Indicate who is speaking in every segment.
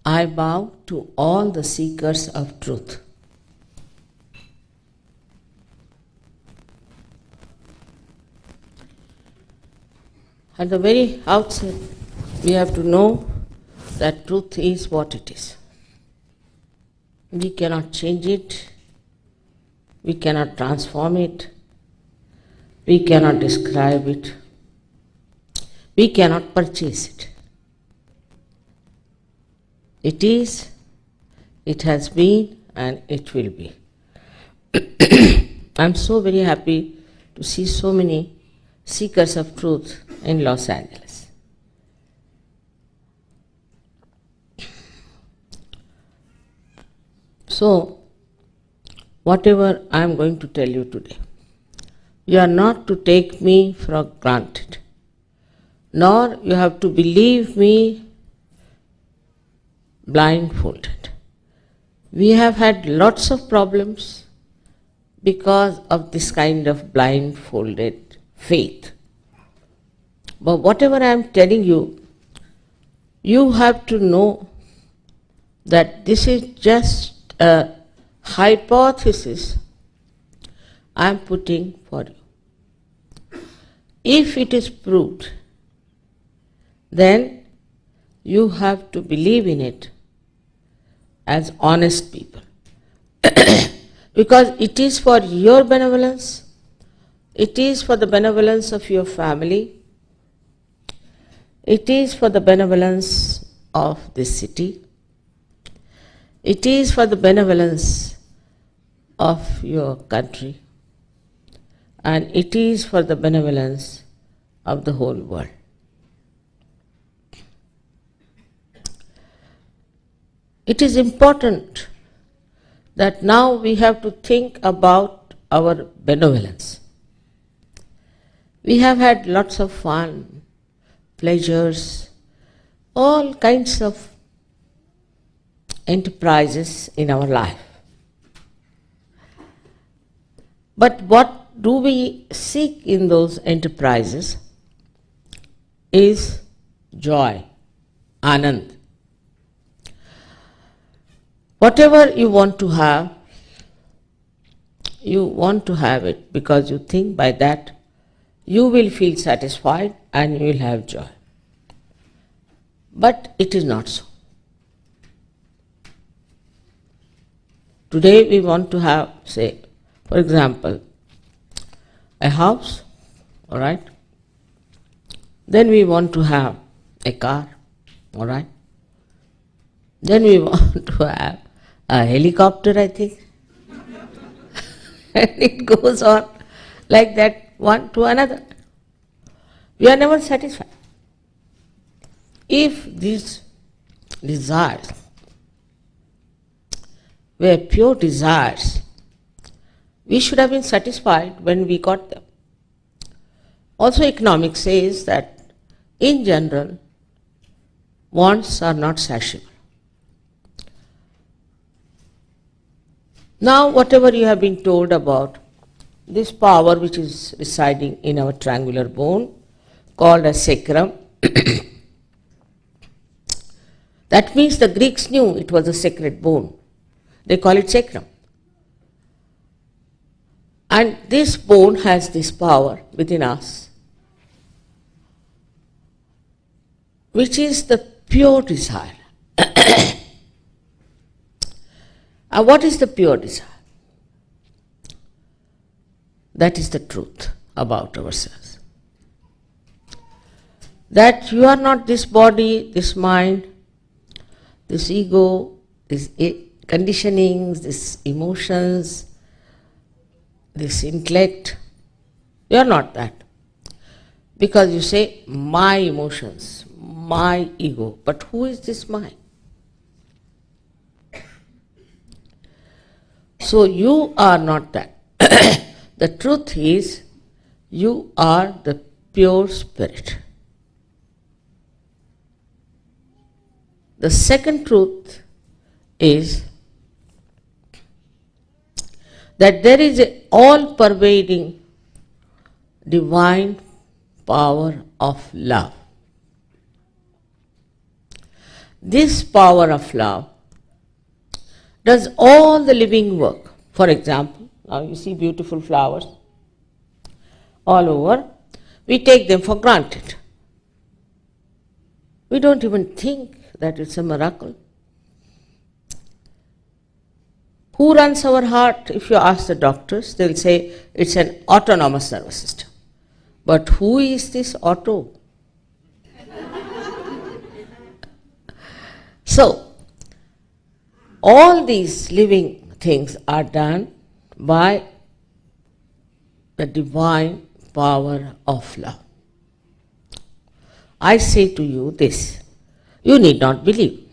Speaker 1: I bow to all the seekers of truth. At the very outset, we have to know that truth is what it is. We cannot change it, we cannot transform it, we cannot describe it, we cannot purchase it. It is, it has been, and it will be. I am so very happy to see so many seekers of truth in Los Angeles. So, whatever I am going to tell you today, you are not to take me for granted, nor you have to believe me blindfolded. We have had lots of problems because of this kind of blindfolded faith. But whatever I am telling you, you have to know that this is just a hypothesis I am putting for you. If it is proved, then you have to believe in it as honest people. Because it is for your benevolence, it is for the benevolence of your family, it is for the benevolence of this city, it is for the benevolence of your country, and it is for the benevolence of the whole world. It is important that now we have to think about our benevolence. We have had lots of fun, pleasures, all kinds of enterprises in our life. But what do we seek in those enterprises is joy, anand. Whatever you want to have it because you think by that you will feel satisfied and you will have joy. But it is not so. Today we want to have, say, for example, a house, all right? Then we want to have a car, all right? Then we want to have a helicopter, I think. And it goes on like that, one to another. We are never satisfied. If these desires were pure desires, we should have been satisfied when we got them. Also, economics says that in general, wants are not satiable. Now, whatever you have been told about this power which is residing in our triangular bone, called as sacrum, that means the Greeks knew it was a sacred bone. They call it sacrum. And this bone has this power within us, which is the pure desire. And what is the pure desire? That is the truth about ourselves. That you are not this body, this mind, this ego, these conditionings, these emotions, this intellect. You are not that. Because you say, my emotions, my ego. But who is this mind? So you are not that. The truth is, you are the pure spirit. The second truth is that there is an all-pervading divine power of love. this power of love does all the living work. For example, now you see beautiful flowers all over. We take them for granted. We don't even think that it's a miracle. Who runs our heart? If you ask the doctors, they'll say it's an autonomous nervous system. But who is this auto? So, all these living things are done by the divine power of love. I say to you this, you need not believe,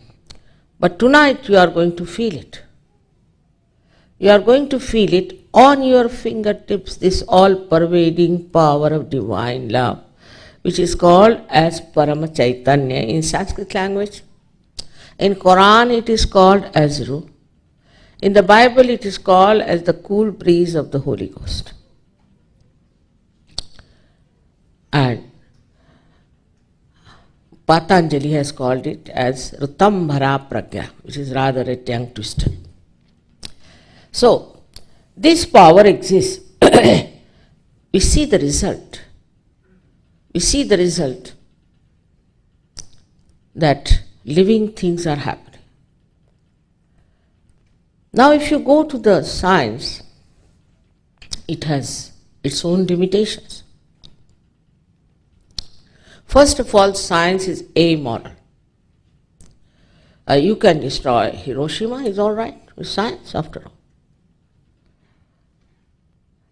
Speaker 1: but tonight you are going to feel it. You are going to feel it on your fingertips, this all-pervading power of divine love, which is called as Parama Chaitanya in Sanskrit language. In Quran it is called as Ruh. In the Bible it is called as the cool breeze of the Holy Ghost. And Patanjali has called it as Ritambhara Pragya, which is rather a tongue twister. So, this power exists. We see the result. We see the result that living things are happening. Now, if you go to the science, it has its own limitations. First of all, science is amoral. You can destroy Hiroshima, it's all right, it's science after all.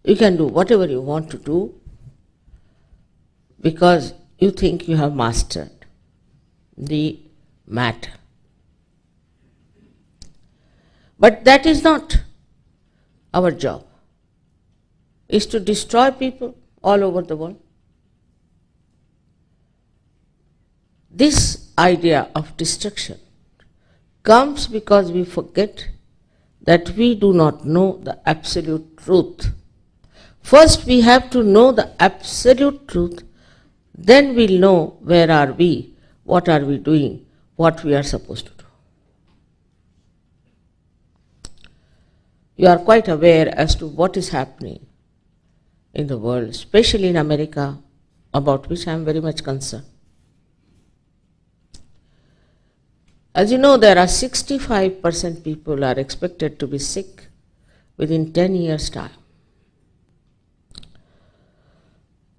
Speaker 1: You can do whatever you want to do because you think you have mastered the matter. But that is not our job. It's to destroy people all over the world. This idea of destruction comes because we forget that we do not know the absolute truth. First we have to know the absolute truth, then we'll know where are we, what are we doing, what we are supposed to do. You are quite aware as to what is happening in the world, especially in America, about which I am very much concerned. As you know, there are 65% people are expected to be sick within 10 years' time.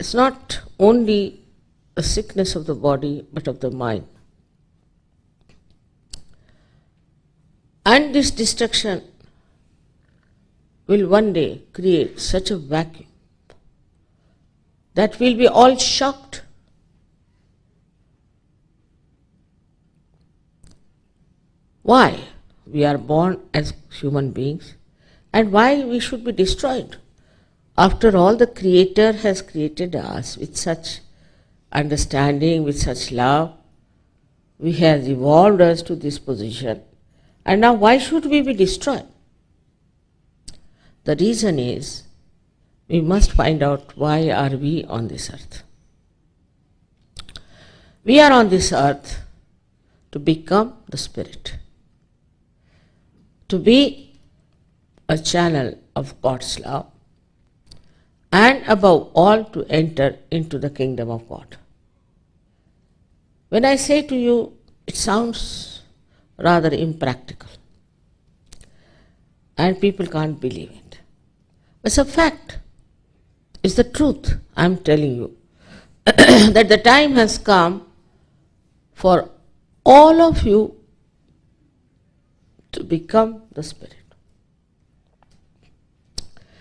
Speaker 1: It's not only a sickness of the body, but of the mind. And this destruction will one day create such a vacuum that we'll be all shocked. Why we are born as human beings and why we should be destroyed. After all, the Creator has created us with such understanding, with such love. He has evolved us to this position. And now why should we be destroyed? The reason is, we must find out why are we on this earth. We are on this earth to become the Spirit, to be a channel of God's love, and above all to enter into the kingdom of God. When I say to you, it sounds rather impractical and people can't believe it. It's a fact. It's the truth. I'm telling you that the time has come for all of you to become the Spirit.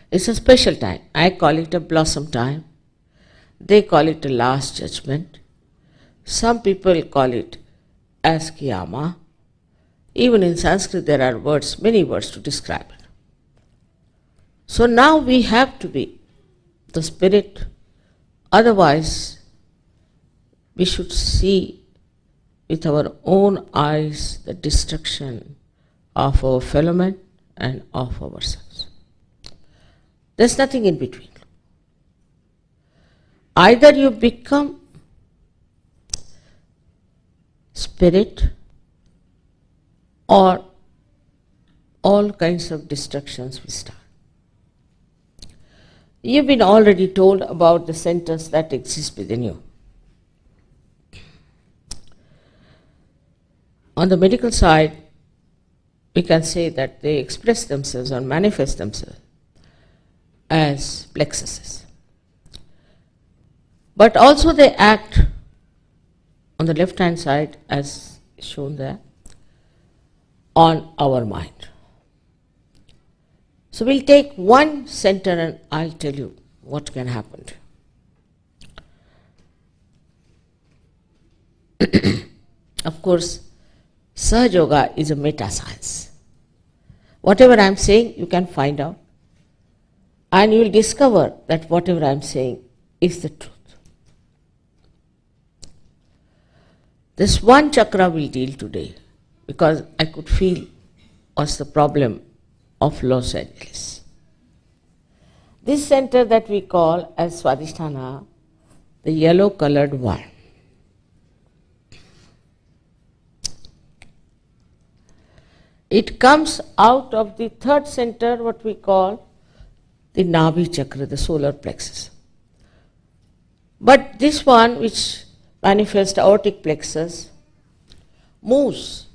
Speaker 1: It's a special time. I call it a blossom time. They call it a last judgment. Some people call it as Kiyama. Even in Sanskrit there are words, many words to describe it. So now we have to be the Spirit, otherwise we should see with our own eyes the destruction of our fellow men and of ourselves. There's nothing in between. Either you become Spirit or all kinds of destructions will start. You've been already told about the centers that exist within you. On the medical side, we can say that they express themselves or manifest themselves as plexuses. But also they act on the left hand side, as shown there, on our mind. So we'll take one center and I'll tell you what can happen. Of course, SahajaYoga is a meta-science. Whatever I'm saying, you can find out, and you will discover that whatever I'm saying is the truth. This one chakra we'll deal today, because I could feel was the problem of Los Angeles. This center that we call as Swadhisthana, the yellow colored one. It comes out of the third center, what we call the Nabhi chakra, the solar plexus. But this one, which manifests aortic plexus, moves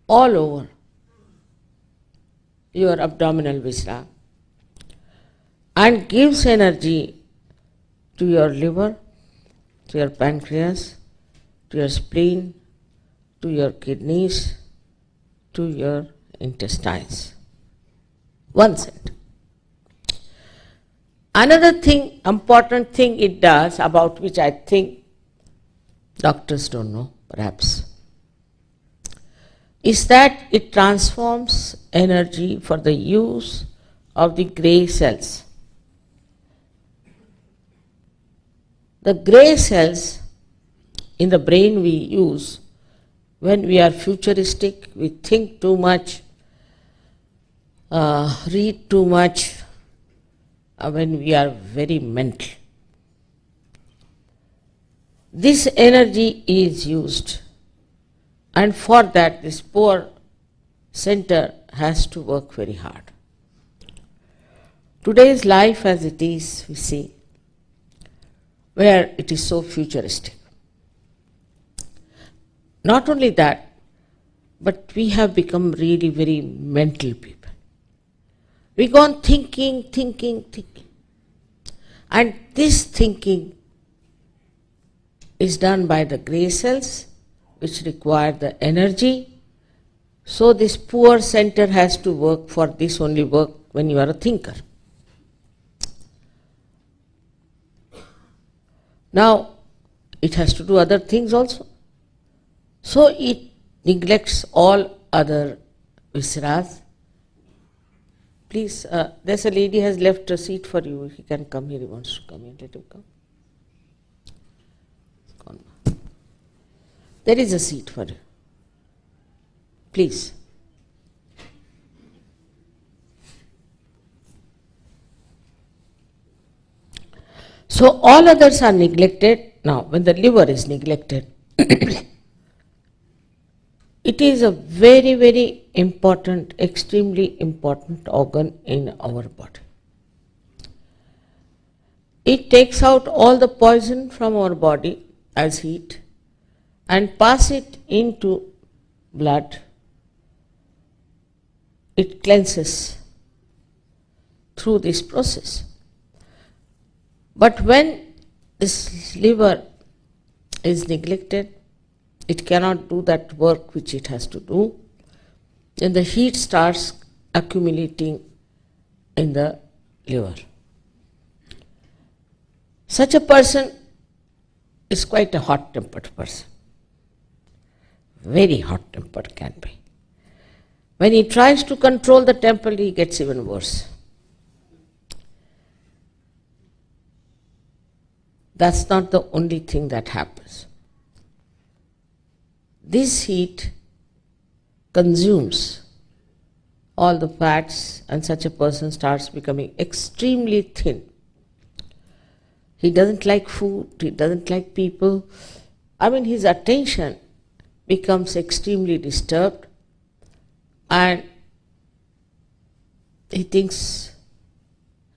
Speaker 1: all over your abdominal viscera and gives energy to your liver, to your pancreas, to your spleen, to your kidneys, to your intestines. One center. Another thing, important thing it does, about which I think doctors don't know, perhaps, is that it transforms energy for the use of the grey cells. The grey cells in the brain we use when we are futuristic, we think too much, read too much, when we are very mental. This energy is used, and for that this poor center has to work very hard. Today's life as it is, we see, where it is so futuristic. Not only that, but we have become really very mental people. We go on thinking. And this thinking is done by the grey cells, which require the energy. So this poor center has to work for this only work when you are a thinker. Now, it has to do other things also. So it neglects all other visceras. Please, there's a lady has left a seat for you. He can come here. He wants to come here. Let him come. Gone. There is a seat for you. Please. So all others are neglected. Now, when the liver is neglected, it is a very, very important, extremely important organ in our body. It takes out all the poison from our body as heat and pass it into blood. It cleanses through this process. But when this liver is neglected, it cannot do that work which it has to do. Then the heat starts accumulating in the liver. Such a person is quite a hot-tempered person. Very hot-tempered can be. When he tries to control the temper, he gets even worse. That's not the only thing that happens. This heat consumes all the fats, and such a person starts becoming extremely thin. He doesn't like food, he doesn't like people. His attention becomes extremely disturbed, and he thinks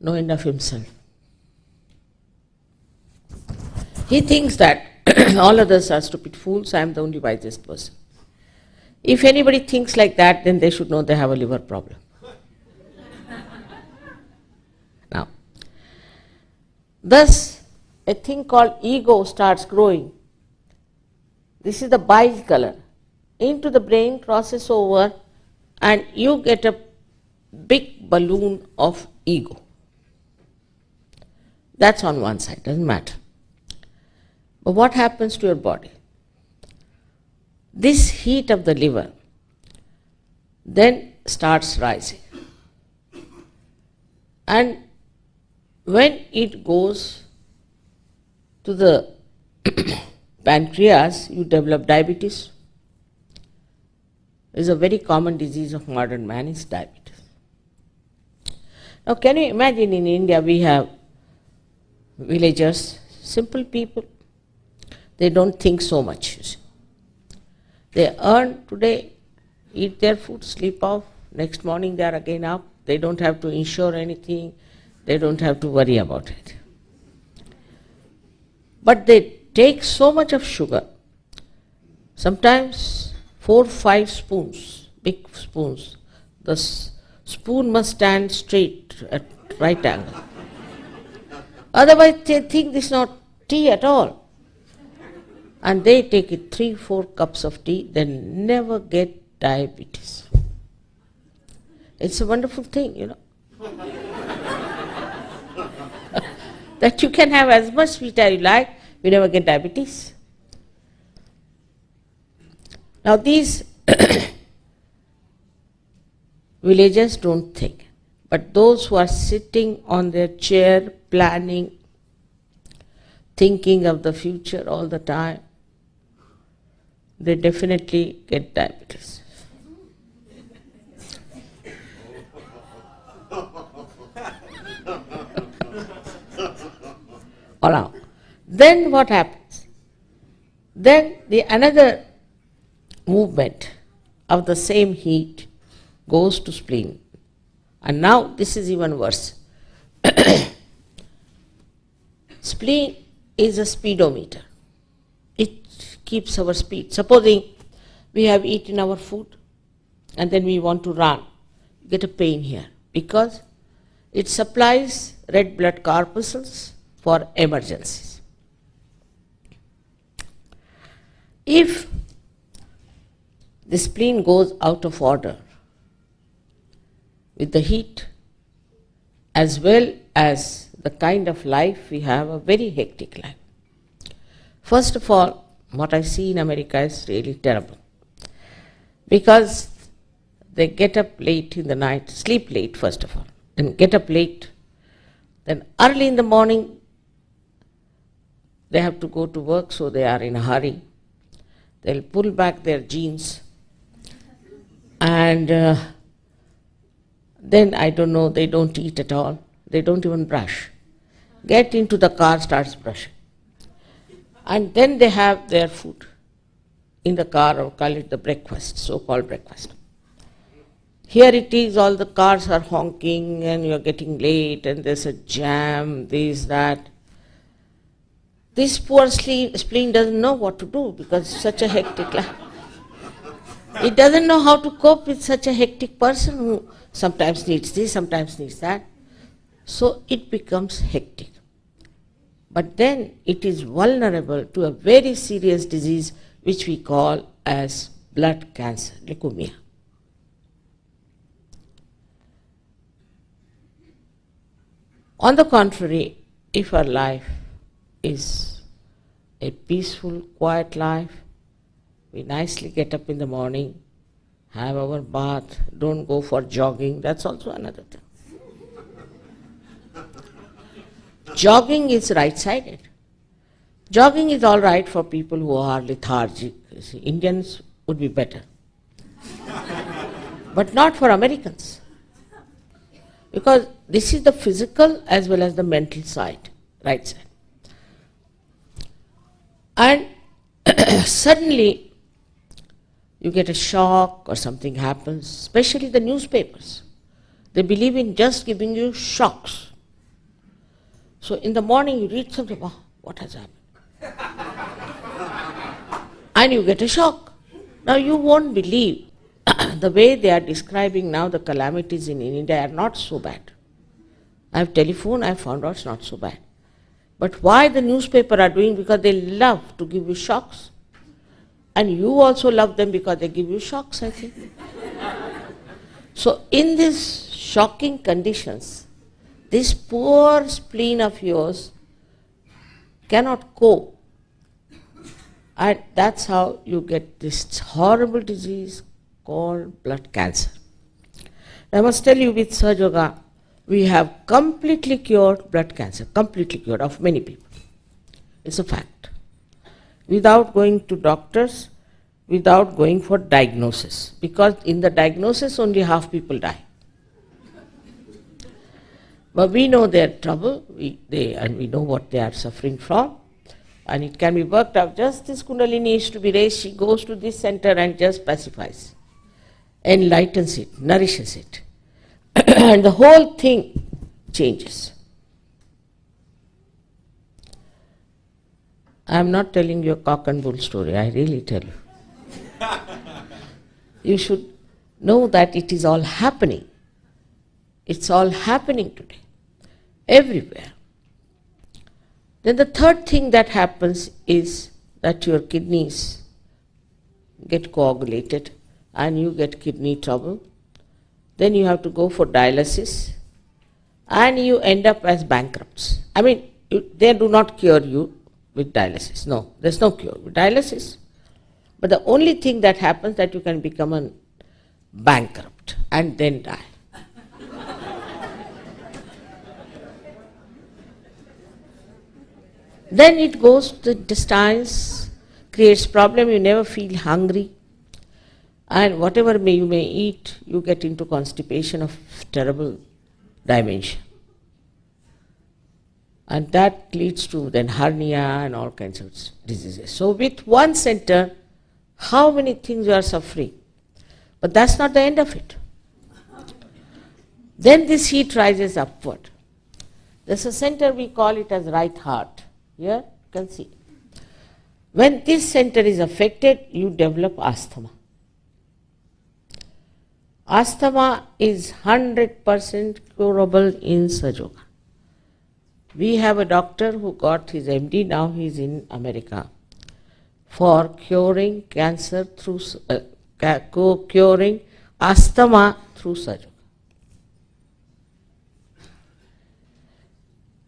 Speaker 1: no end of himself. He thinks that all others are stupid fools, I am the only wisest person. If anybody thinks like that, then they should know they have a liver problem. Now, thus a thing called ego starts growing. This is the bile color. Into the brain, crosses over, and you get a big balloon of ego. That's on one side, doesn't matter. But what happens to your body? This heat of the liver then starts rising. And when it goes to the pancreas, you develop diabetes. It's a very common disease of modern man is diabetes. Now can you imagine, in India we have villagers, simple people. They don't think so much, you see. They earn today, eat their food, sleep off, next morning they are again up. They don't have to insure anything, they don't have to worry about it. But they take so much of sugar, sometimes 4 or 5 spoons, big spoons. The spoon must stand straight at right angle. Otherwise they think this is not tea at all. And they take it 3 or 4 cups of tea, they never get diabetes. It's a wonderful thing, you know. That you can have as much sweet as you like, you never get diabetes. Now these villagers don't think, but those who are sitting on their chair, planning, thinking of the future all the time, they definitely get diabetes. Allow. Then what happens? Then another movement of the same heat goes to spleen. And now this is even worse. Spleen is a speedometer. It keeps our speed. Supposing we have eaten our food and then we want to run, you get a pain here because it supplies red blood corpuscles for emergencies. If the spleen goes out of order with the heat as well as the kind of life we have, a very hectic life. First of all, what I see in America is really terrible because they get up late in the night, sleep late first of all, then get up late, then early in the morning they have to go to work, so they are in a hurry. They'll pull back their jeans and then I don't know, they don't eat at all, they don't even brush. Get into the car, starts brushing. And then they have their food in the car, or call it the breakfast, so-called breakfast. Here it is, all the cars are honking and you're getting late and there's a jam, this, that. This poor spleen doesn't know what to do because it's such a hectic life. It doesn't know how to cope with such a hectic person who sometimes needs this, sometimes needs that. So it becomes hectic. But then it is vulnerable to a very serious disease which we call as blood cancer, leukemia. On the contrary, if our life is a peaceful, quiet life, we nicely get up in the morning, have our bath, don't go for jogging, that's also another thing. Jogging is right-sided. Jogging is all right for people who are lethargic. You see, Indians would be better. But not for Americans. Because this is the physical as well as the mental side, right side. And suddenly You get a shock or something happens, especially the newspapers. They believe in just giving you shocks. So in the morning you read something, wow, what has happened? And you get a shock. Now you won't believe the way they are describing now the calamities in India are not so bad. I have telephoned, I have found out it's not so bad. But why the newspaper are doing? Because they love to give you shocks. And you also love them because they give you shocks, I think. So in these shocking conditions, this poor spleen of yours cannot cope. And that's how you get this horrible disease called blood cancer. I must tell you, with SahajaYoga, we have completely cured blood cancer, completely cured of many people. It's a fact. Without going to doctors, without going for diagnosis. Because in the diagnosis only half people die. But we know their trouble, and we know what they are suffering from. And it can be worked out. Just this Kundalini needs to be raised. She goes to this center and just pacifies, enlightens it, nourishes it. And the whole thing changes. I am not telling you a cock and bull story, I really tell you. You should know that it is all happening. It's all happening today, everywhere. Then the third thing that happens is that your kidneys get coagulated and you get kidney trouble. Then you have to go for dialysis and you end up as bankrupts. I mean, they do not cure you with dialysis. No, there's no cure with dialysis. But the only thing that happens that you can become a bankrupt and then die. Then it goes to the intestines, creates problem, you never feel hungry. And whatever you may eat, you get into constipation of terrible dimension. And that leads to then hernia and all kinds of diseases. So with one center, how many things you are suffering? But that's not the end of it. Then this heat rises upward. There's a center, we call it as right heart. Here, you can see. When this center is affected, you develop asthma. Asthma is 100% curable in SahajaYoga. We have a doctor who got his MD, now he is in America, for curing cancer through, curing asthma through SahajaYoga.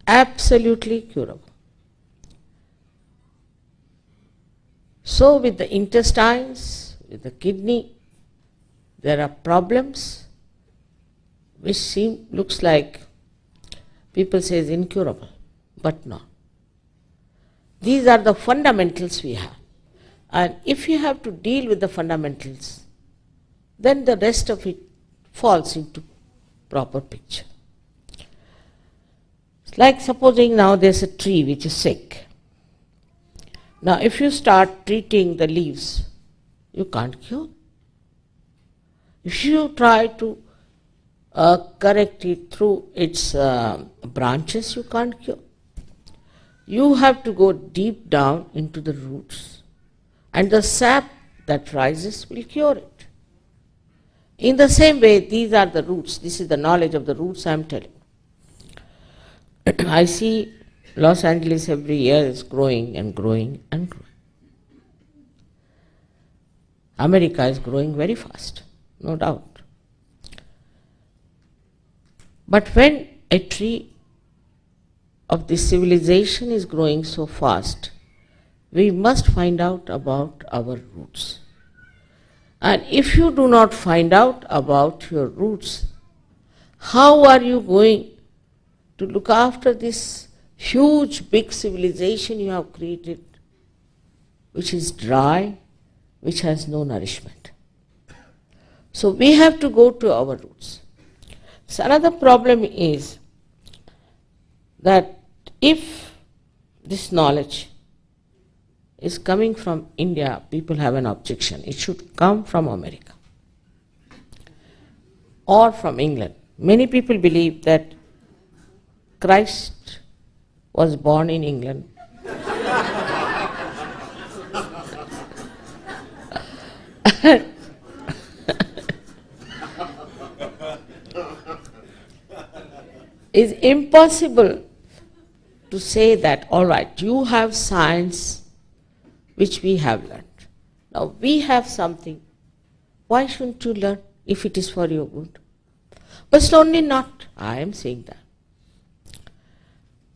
Speaker 1: Absolutely curable. So with the intestines, with the kidney, there are problems which looks like people say is incurable, but no. These are the fundamentals we have. And if you have to deal with the fundamentals, then the rest of it falls into proper picture. It's like supposing now there's a tree which is sick. Now if you start treating the leaves, you can't cure. If you try to correct it through its branches, you can't cure. You have to go deep down into the roots, and the sap that rises will cure it. In the same way, these are the roots. This is the knowledge of the roots I am telling. I see Los Angeles every year is growing and growing and growing. America is growing very fast, no doubt. But when a tree of this civilization is growing so fast, we must find out about our roots. And if you do not find out about your roots, how are you going to look after this huge, big civilization you have created, which is dry, which has no nourishment? So we have to go to our roots. So another problem is that if this knowledge is coming from India, people have an objection. It should come from America or from England. Many people believe that Christ was born in England. It's impossible to say that, all right, you have science which we have learned. Now we have something. Why shouldn't you learn if it is for your good? But certainly not. I am saying that.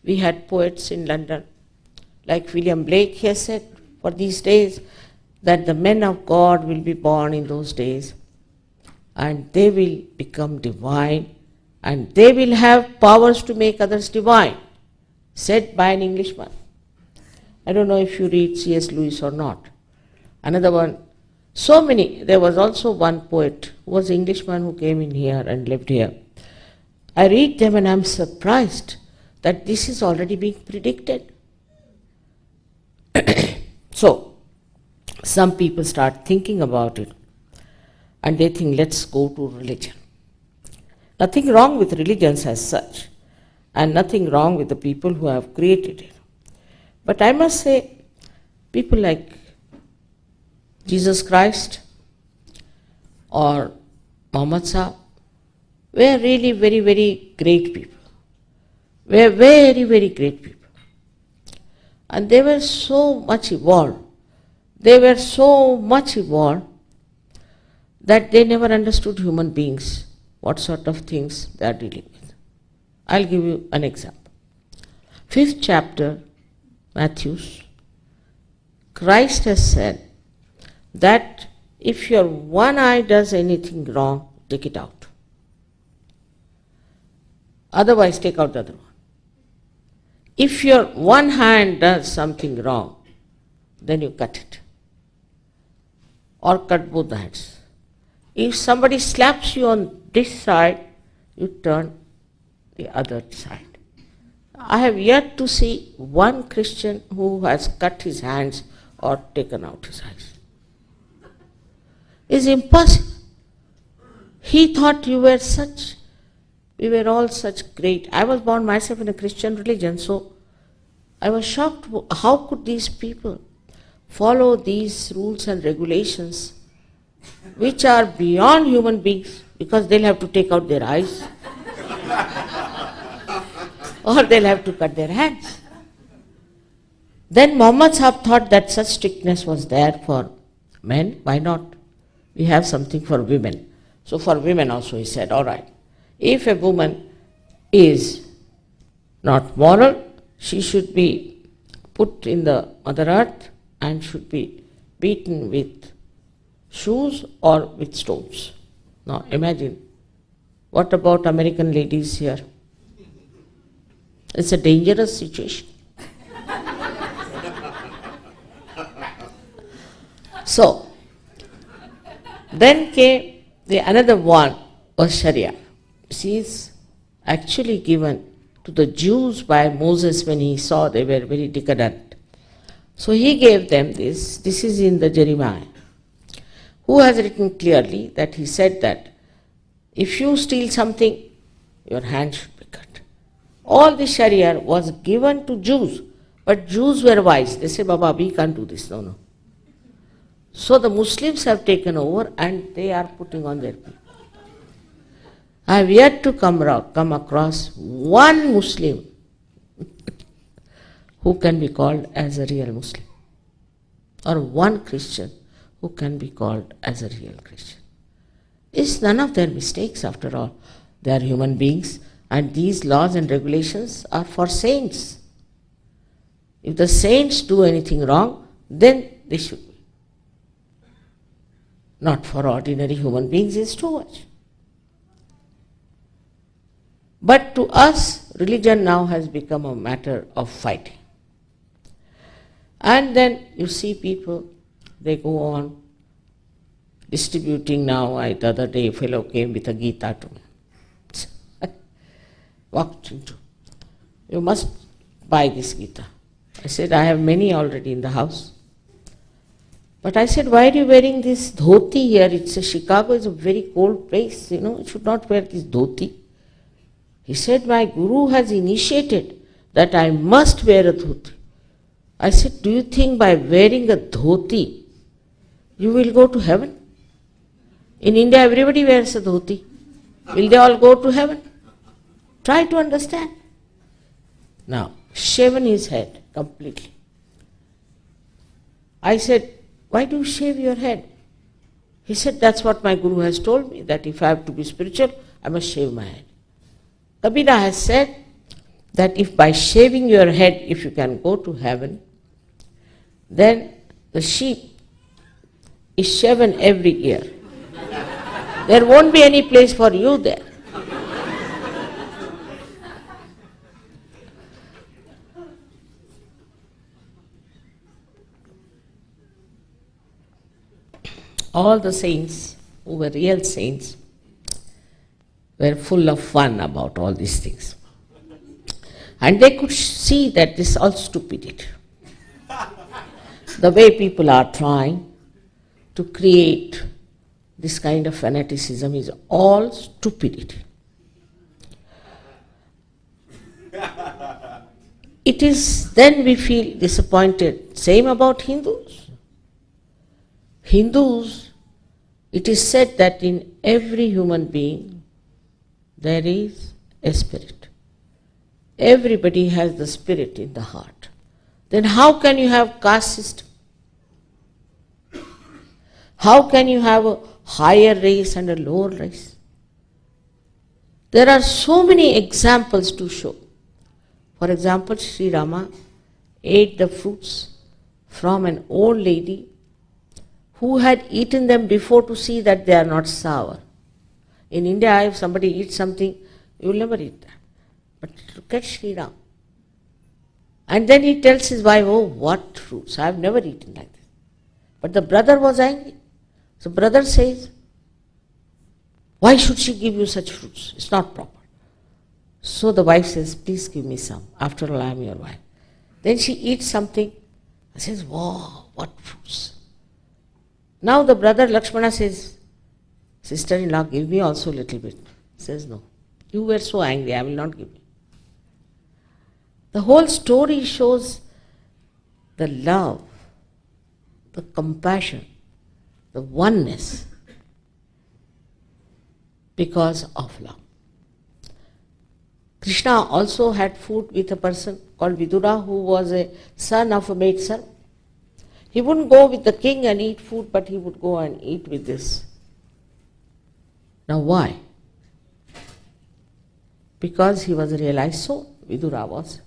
Speaker 1: We had poets in London, like William Blake. He has said for these days that the men of God will be born in those days and they will become divine and they will have powers to make others divine, said by an Englishman. I don't know if you read C.S. Lewis or not. Another one. So many. There was also one poet who was an Englishman who came in here and lived here. I read them and I am surprised that this is already being predicted. So, some people start thinking about it and they think, let's go to religion. Nothing wrong with religions as such, and nothing wrong with the people who have created it. But I must say, people like Jesus Christ or Muhammad Sahib were really very, very great people. Were very, very great people. And they were so much evolved. They were so much evolved that they never understood human beings, what sort of things they are dealing with. I'll give you an example. 5th chapter, Matthews, Christ has said that if your one eye does anything wrong, take it out. Otherwise, take out the other one. If your one hand does something wrong, then you cut it. Or cut both the hands. If somebody slaps you on this side, you turn the other side. I have yet to see one Christian who has cut his hands or taken out his eyes. It's impossible. He thought we were all such great. I was born myself in a Christian religion, so I was shocked. How could these people follow these rules and regulations which are beyond human beings, because they'll have to take out their eyes or they'll have to cut their hands. Then Muhammad Sahib thought that such strictness was there for men. Why not? We have something for women. So for women also he said, all right, if a woman is not moral, she should be put in the Mother Earth and should be beaten with shoes or with stones. Now imagine, what about American ladies here? It's a dangerous situation. So, then came another one was Sharia. She is actually given to the Jews by Moses when he saw they were very decadent. So he gave them this. This is in the Jeremiah, who has written clearly that he said that if you steal something, your hand should be cut. All the Sharia was given to Jews, but Jews were wise. They said, Baba, we can't do this. No. So the Muslims have taken over and they are putting on their people. I have yet to come across one Muslim who can be called as a real Muslim, or one Christian who can be called as a real Christian. It's none of their mistakes after all. They are human beings and these laws and regulations are for saints. If the saints do anything wrong, then they should be. Not for ordinary human beings is too much. But to us, religion now has become a matter of fighting. And then you see people, they go on distributing now. The other day a fellow came with a Gita to me. Walked into, you must buy this Gita. I said, I have many already in the house. But I said, why are you wearing this dhoti here? Chicago is a very cold place, you should not wear this dhoti. He said, my guru has initiated that I must wear a dhoti. I said, do you think by wearing a dhoti, you will go to heaven? In India, everybody wears a dhoti. Will they all go to heaven? Try to understand. Now, shaven his head completely. I said, why do you shave your head? He said, that's what my guru has told me, that if I have to be spiritual, I must shave my head. Kabira has said that if by shaving your head, if you can go to heaven, then the sheep is shaven every year. There won't be any place for you there. All the saints who were real saints were full of fun about all these things. And they could see that this is all stupidity. The way people are trying to create this kind of fanaticism is all stupidity. It is then we feel disappointed. Same about Hindus. Hindus, it is said that in every human being there is a spirit. Everybody has the spirit in the heart. Then how can you have caste system? How can you have a higher race and a lower race? There are so many examples to show. For example, Sri Rama ate the fruits from an old lady who had eaten them before to see that they are not sour. In India, if somebody eats something, you will never eat that. But look at Sri Ram. And then he tells his wife, oh, what fruits? I have never eaten like this. But the brother was angry. So brother says, why should she give you such fruits? It's not proper. So the wife says, please give me some. After all, I am your wife. Then she eats something and says, wow, what fruits? Now the brother Lakshmana says, sister-in-law, give me also a little bit. He says, no. You were so angry, I will not give you. The whole story shows the love, the compassion, the oneness because of love. Krishna also had food with a person called Vidura who was a son of a maid servant. He wouldn't go with the king and eat food, but he would go and eat with this. Now why? Because he was a realized soul, Vidura was.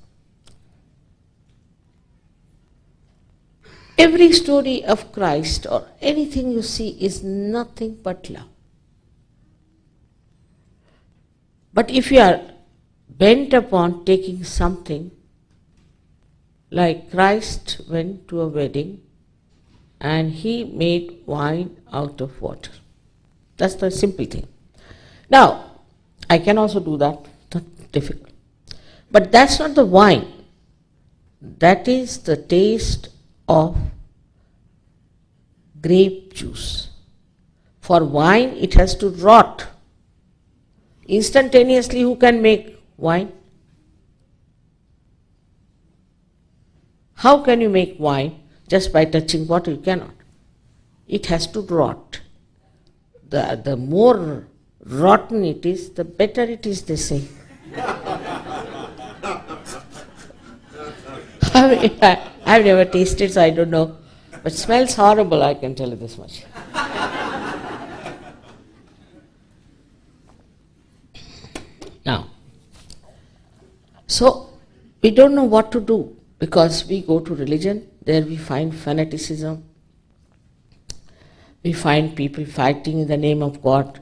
Speaker 1: Every story of Christ or anything you see is nothing but love. But if you are bent upon taking something, like Christ went to a wedding and he made wine out of water. That's the simple thing. Now, I can also do that, not difficult. But that's not the wine. That is the taste of grape juice. For wine, it has to rot. Instantaneously, who can make wine? How can you make wine just by touching water? You cannot. It has to rot. The more rotten it is, the better it is, they say. I've never tasted, so I don't know. But it smells horrible, I can tell you this much. Now, so we don't know what to do because we go to religion, there we find fanaticism, we find people fighting in the name of God,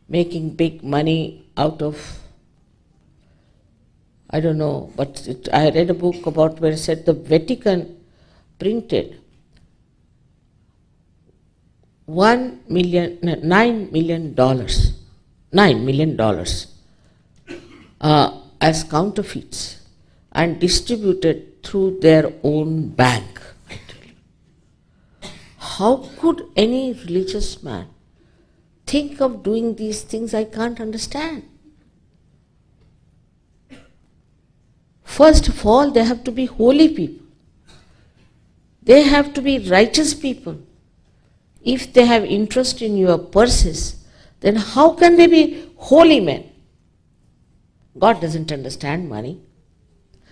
Speaker 1: making big money out of, I don't know, but I read a book about where it said the Vatican printed $9 million as counterfeits and distributed through their own bank. how could any religious man think of doing these things? I can't understand. First of all, they have to be holy people. They have to be righteous people. If they have interest in your purses, then how can they be holy men? God doesn't understand money.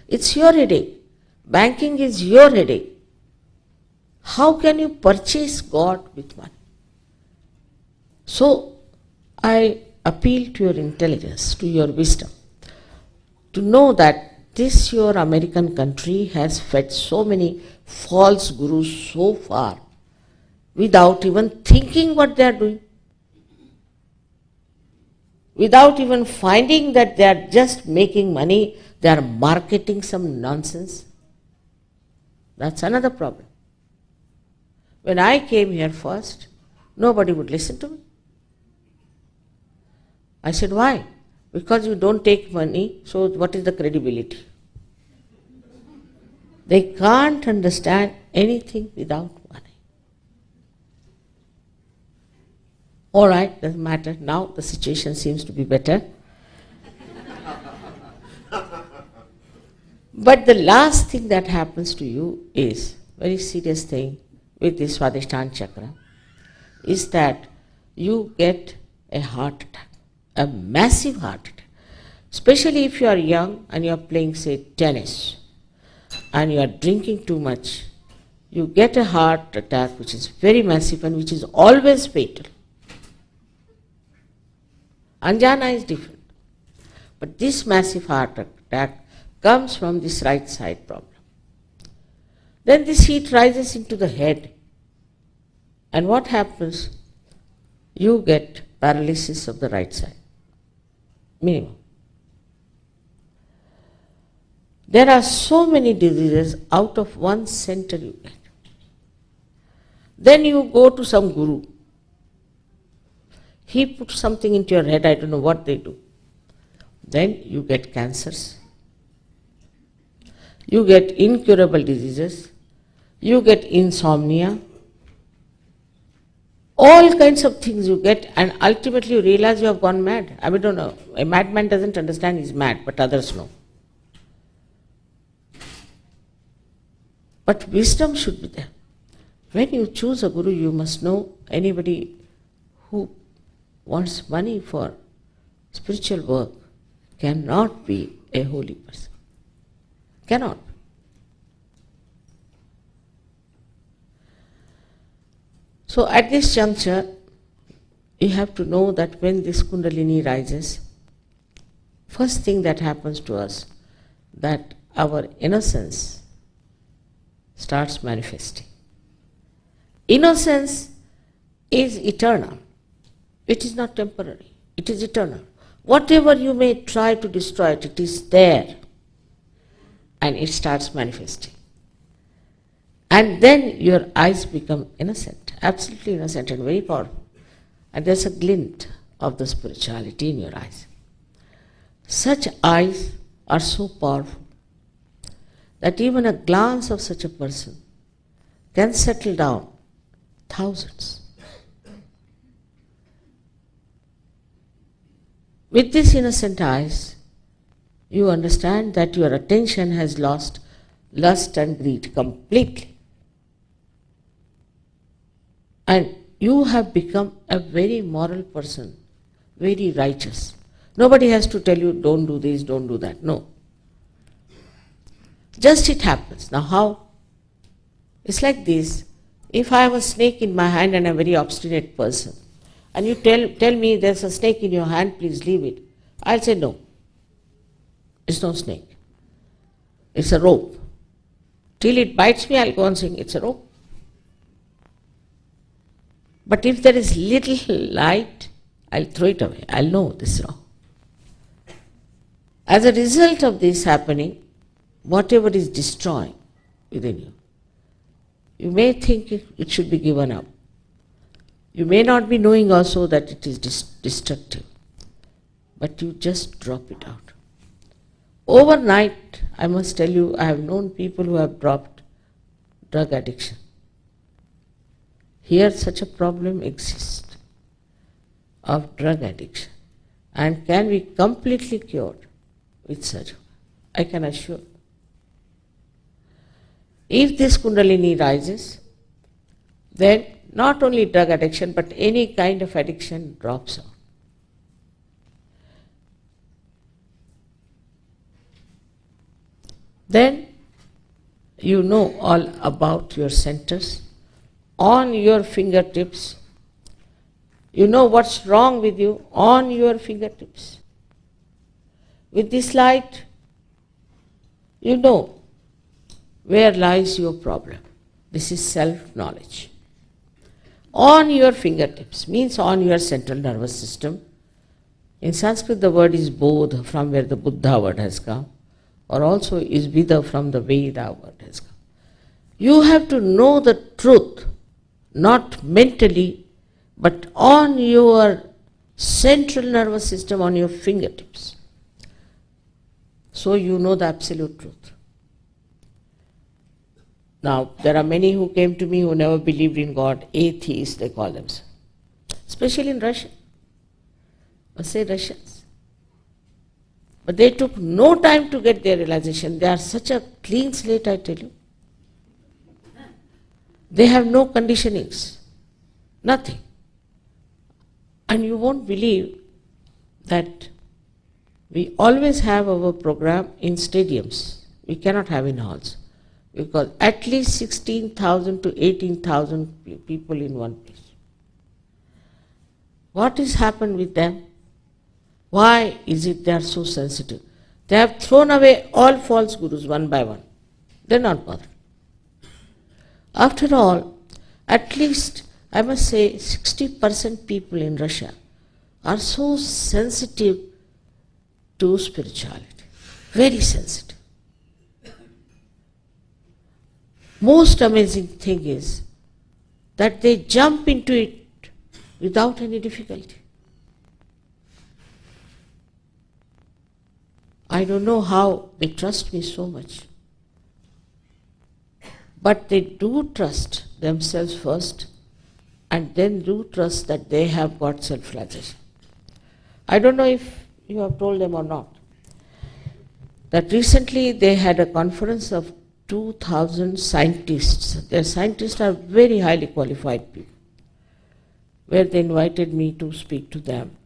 Speaker 1: It's your headache. Banking is your headache. How can you purchase God with money? So, I appeal to your intelligence, to your wisdom, to know that this your American country has fed so many false gurus so far without even thinking what they are doing, without even finding that they are just making money, they are marketing some nonsense. That's another problem. When I came here first, nobody would listen to me. I said, why? Because you don't take money, so what is the credibility? They can't understand anything without money. All right, doesn't matter. Now the situation seems to be better. But the last thing that happens to you is, very serious thing with this Swadhisthana chakra, is that you get a heart attack, a massive heart attack. Especially if you are young and you are playing, say, tennis, and you are drinking too much, you get a heart attack which is very massive and which is always fatal. Anjana is different. But this massive heart attack comes from this right side problem. Then this heat rises into the head. And what happens? You get paralysis of the right side. Minimum. There are so many diseases out of one center you get. Then you go to some guru. He puts something into your head, I don't know what they do. Then you get cancers. You get incurable diseases. You get insomnia. All kinds of things you get, and ultimately you realize you have gone mad. I don't know. A madman doesn't understand he's mad, but others know. But wisdom should be there. When you choose a guru, you must know anybody who wants money for spiritual work cannot be a holy person. Cannot. So at this juncture, you have to know that when this Kundalini rises, first thing that happens to us, that our innocence starts manifesting. Innocence is eternal. It is not temporary. It is eternal. Whatever you may try to destroy it, it is there. And it starts manifesting. And then your eyes become innocent, absolutely innocent and very powerful. And there's a glint of the spirituality in your eyes. Such eyes are so powerful that even a glance of such a person can settle down thousands. With these innocent eyes, you understand that your attention has lost lust and greed completely. And you have become a very moral person, very righteous. Nobody has to tell you, don't do this, don't do that. No. Just it happens. Now how? It's like this. If I have a snake in my hand and I'm a very obstinate person, and you tell me there's a snake in your hand, please leave it, I'll say no. It's no snake. It's a rope. Till it bites me, I'll go on saying it's a rope. But if there is little light, I'll throw it away. I'll know this is wrong. As a result of this happening, whatever is destroying within you, you may think it should be given up. You may not be knowing also that it is destructive, but you just drop it out. Overnight, I must tell you, I have known people who have dropped drug addiction. here such a problem exists of drug addiction and can be completely cured with SahajaYoga. I can assure. If this Kundalini rises, then not only drug addiction but any kind of addiction drops out. Then you know all about your centers on your fingertips. You know what's wrong with you on your fingertips. With this light, you know where lies your problem. This is self-knowledge. On your fingertips means on your central nervous system. In Sanskrit the word is bodh, from where the Buddha word has come, or also is vida, from the Veda word has come. You have to know the truth, not mentally, but on your central nervous system, on your fingertips. So you know the absolute truth. Now, there are many who came to me who never believed in God, atheists they call themselves, especially in Russia. I say Russians. But they took no time to get their realization. They are such a clean slate, I tell you. They have no conditionings, nothing. And you won't believe that we always have our program in stadiums. We cannot have in halls, because at least 16,000 to 18,000 people in one place. What has happened with them? Why is it they are so sensitive? They have thrown away all false gurus one by one. They are not bothered. After all, at least I must say 60% people in Russia are so sensitive to spirituality. Very sensitive. Most amazing thing is that they jump into it without any difficulty. I don't know how they trust me so much. But they do trust themselves first, and then do trust that they have got self-realization. I don't know if you have told them or not, that recently they had a conference of 2,000 scientists. Their scientists are very highly qualified people, where they invited me to speak to them.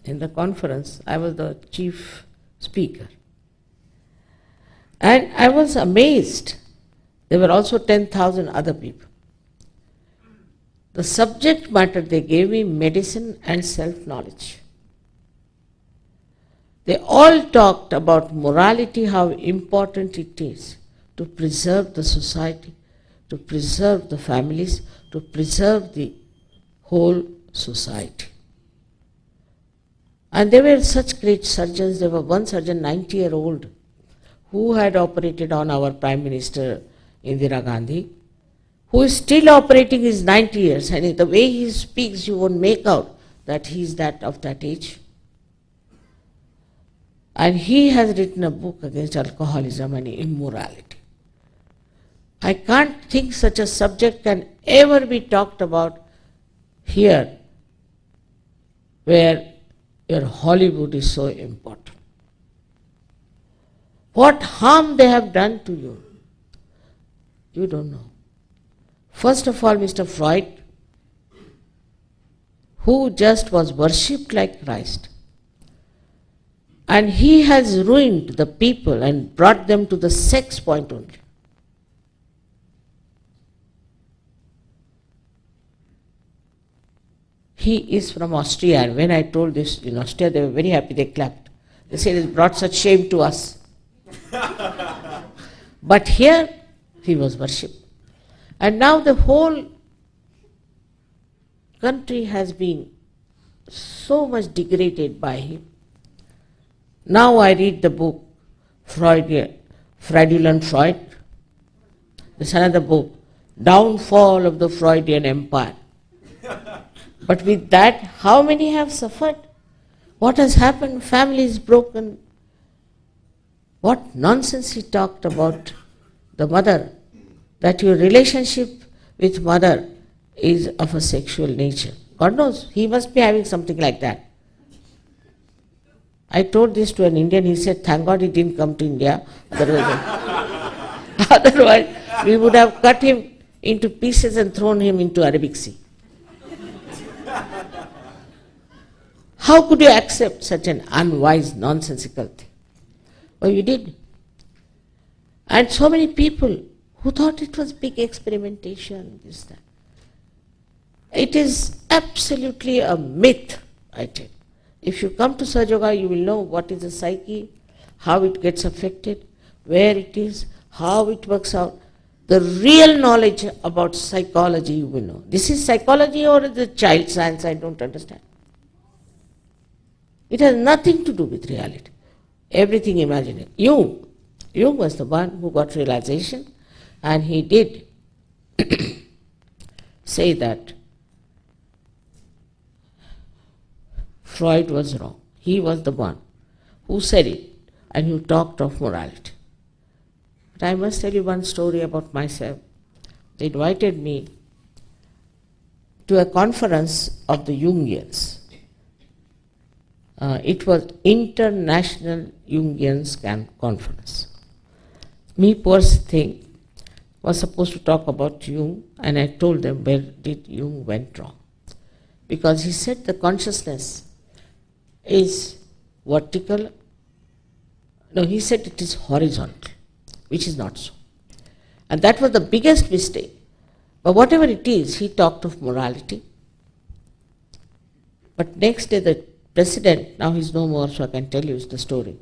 Speaker 1: In the conference, I was the chief speaker. And I was amazed. There were also 10,000 other people. The subject matter they gave me, medicine and self-knowledge. They all talked about morality, how important it is to preserve the society, to preserve the families, to preserve the whole society. And they were such great surgeons. There was one surgeon, 90-year-old, who had operated on our Prime Minister Indira Gandhi, who is still operating, is 90 years, and the way he speaks, you won't make out that he is that of that age. And he has written a book against alcoholism and immorality. I can't think such a subject can ever be talked about here, where your Hollywood is so important. What harm they have done to you, you don't know. First of all, Mr. Freud, who just was worshipped like Christ, and he has ruined the people and brought them to the sex point only. He is from Austria, and when I told this in Austria, they were very happy, they clapped. They said, it brought such shame to us. But here, he was worshipped. And now the whole country has been so much degraded by him. Now I read the book, Fraudulent Freud. There's another book, Downfall of the Freudian Empire. But with that, how many have suffered? What has happened? Families broken. What nonsense he talked about the mother, that your relationship with mother is of a sexual nature. God knows, he must be having something like that. I told this to an Indian, he said, thank God he didn't come to India, otherwise we would have cut him into pieces and thrown him into Arabic Sea. How could you accept such an unwise, nonsensical thing? Well, you did. And so many people who thought it was big experimentation, this, that. It is absolutely a myth, I tell you. If you come to SahajaYoga, you will know what is the psyche, how it gets affected, where it is, how it works out. The real knowledge about psychology you will know. This is psychology or is it child science? I don't understand. It has nothing to do with reality. Everything imaginary. Jung was the one who got realization, and he did say that Freud was wrong. He was the one who said it and who talked of morality. But I must tell you one story about myself. They invited me to a conference of the Jungians. It was International Jungians Conference. Me, poor thing, was supposed to talk about Jung, and I told them where did Jung went wrong. Because he said the consciousness is vertical. No, he said it is horizontal, which is not so. And that was the biggest mistake. But whatever it is, he talked of morality. But next day the president, now he's no more, so I can tell you the story,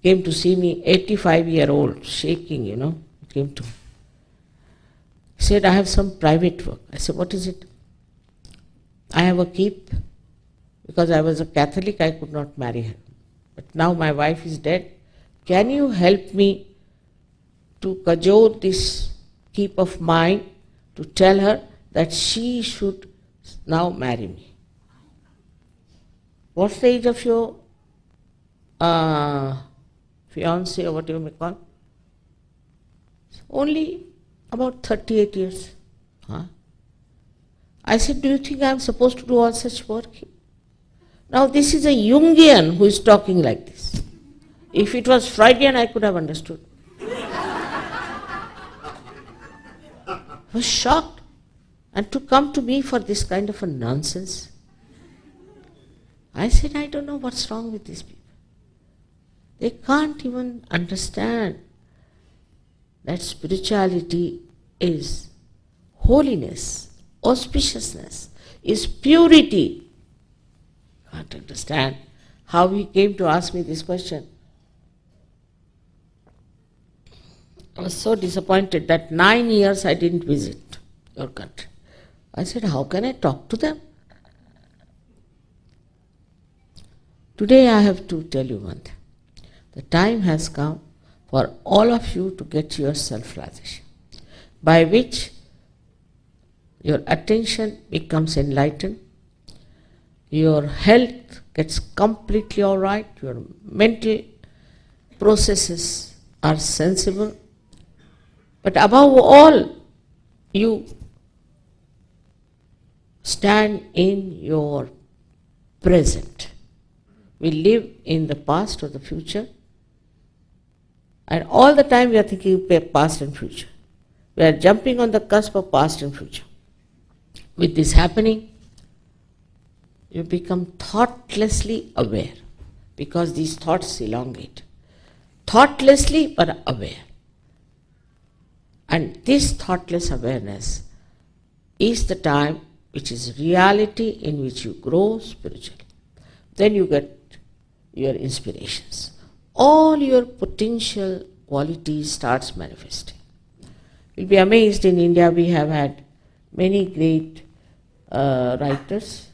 Speaker 1: came to see me, 85-year-old, shaking, came to me. He said, I have some private work. I said, what is it? I have a keep. Because I was a Catholic, I could not marry her. But now my wife is dead. Can you help me to cajole this keep of mine to tell her that she should now marry me? What's the age of your fiancé or what you may call? Only about 38 years. Huh? I said, do you think I am supposed to do all such work? Now this is a Jungian who is talking like this. If it was Freudian, I could have understood. I was shocked. And to come to me for this kind of a nonsense. I said, I don't know what's wrong with these people. They can't even understand that spirituality is holiness, auspiciousness, is purity. Can't understand how he came to ask me this question. I was so disappointed that 9 years I didn't visit your country. I said, how can I talk to them? Today I have to tell you one thing. The time has come for all of you to get your self-realization, by which your attention becomes enlightened, your health gets completely all right, your mental processes are sensible, but above all, you stand in your present. We live in the past or the future, and all the time we are thinking past and future. We are jumping on the cusp of past and future. With this happening, you become thoughtlessly aware, because these thoughts elongate. Thoughtlessly but aware. And this thoughtless awareness is the time which is reality in which you grow spiritually. Then you get your inspirations. All your potential qualities starts manifesting. You'll be amazed, in India we have had many great writers,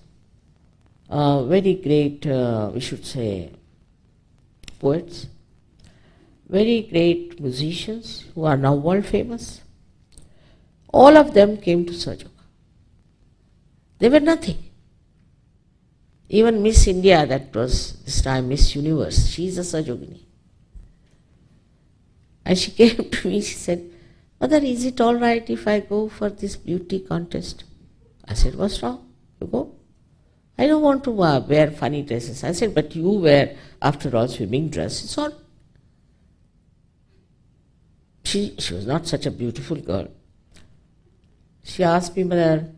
Speaker 1: very great, we should say, poets, very great musicians who are now world famous. All of them came to SahajaYoga. They were nothing. Even Miss India, that was this time Miss Universe, she is a SahajaYogini. And she came to me, she said, Mother, is it all right if I go for this beauty contest? I said, what's wrong? You go. I don't want to wear funny dresses. I said, but you wear, after all, swimming dress. It's all. She was not such a beautiful girl. She asked me, Mother,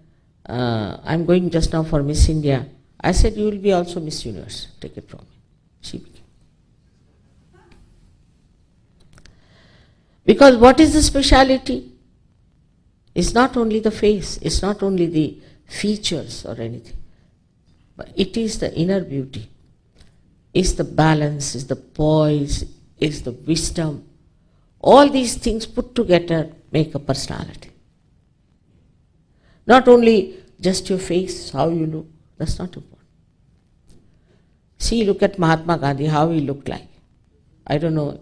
Speaker 1: I'm going just now for Miss India. I said, you will be also Miss Universe. Take it from me. She became. Because what is the speciality? It's not only the face, it's not only the features or anything, but it is the inner beauty. It's the balance, it's the poise, it's the wisdom. All these things put together make a personality. Not only just your face, how you look, that's not important. See, look at Mahatma Gandhi, how he looked like. I don't know,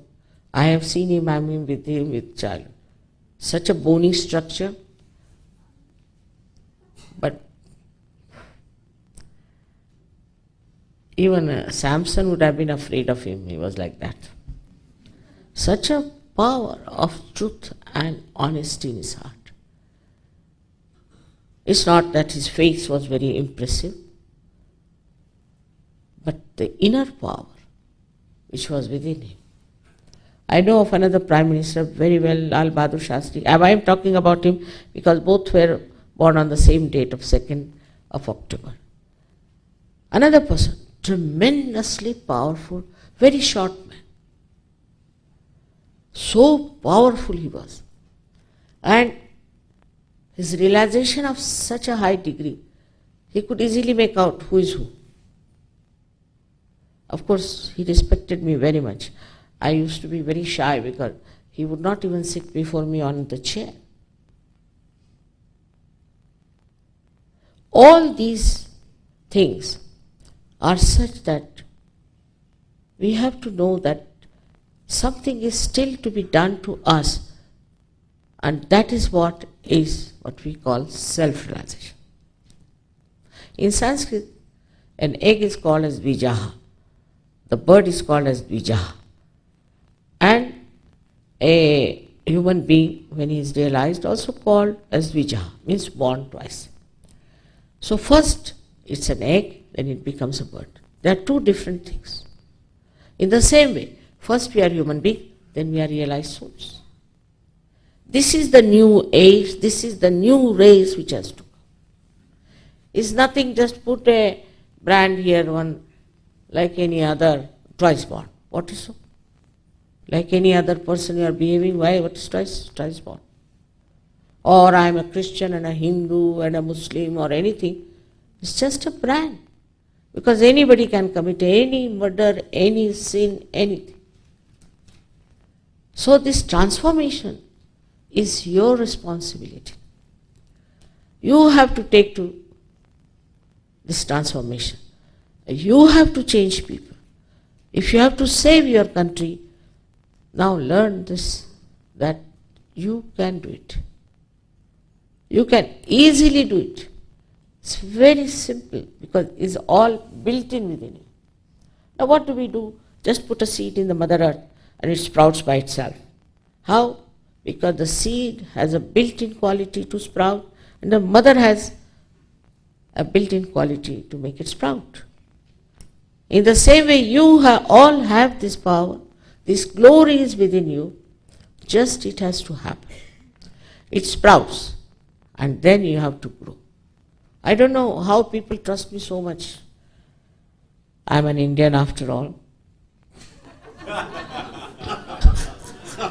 Speaker 1: I have seen him, I mean with him with child. Such a bony structure, but even Samson would have been afraid of him, he was like that. Such a power of truth and honesty in his heart. It's not that his face was very impressive, but the inner power which was within him. I know of another Prime Minister very well, Lal Bahadur Shastri. I am talking about him because both were born on the same date of 2nd of October. Another person, tremendously powerful, very short man. So powerful he was. And his realization of such a high degree, he could easily make out who is who. Of course, he respected me very much. I used to be very shy because he would not even sit before me on the chair. All these things are such that we have to know that something is still to be done to us, and that is what we call self-realization. In Sanskrit, an egg is called as Dvijaha. The bird is called as Dvijaha. And a human being, when he is realized, also called as Dvijaha, means born twice. So first it's an egg, then it becomes a bird. They are two different things. In the same way, first we are human being, then we are realized souls. This is the new age, this is the new race which has to come. It's nothing, just put a brand here, one like any other, twice born. What is so? Like any other person you are behaving, why? What is twice born? Or I am a Christian and a Hindu and a Muslim or anything. It's just a brand. Because anybody can commit any murder, any sin, anything. So this transformation is your responsibility. You have to take to this transformation. You have to change people. If you have to save your country, now learn this, that you can do it. You can easily do it. It's very simple because it's all built in within you. Now what do we do? Just put a seed in the Mother Earth and it sprouts by itself. How? Because the seed has a built-in quality to sprout and the mother has a built-in quality to make it sprout. In the same way, you all have this power. This glory is within you, just it has to happen. It sprouts, and then you have to grow. I don't know how people trust me so much. I'm an Indian after all.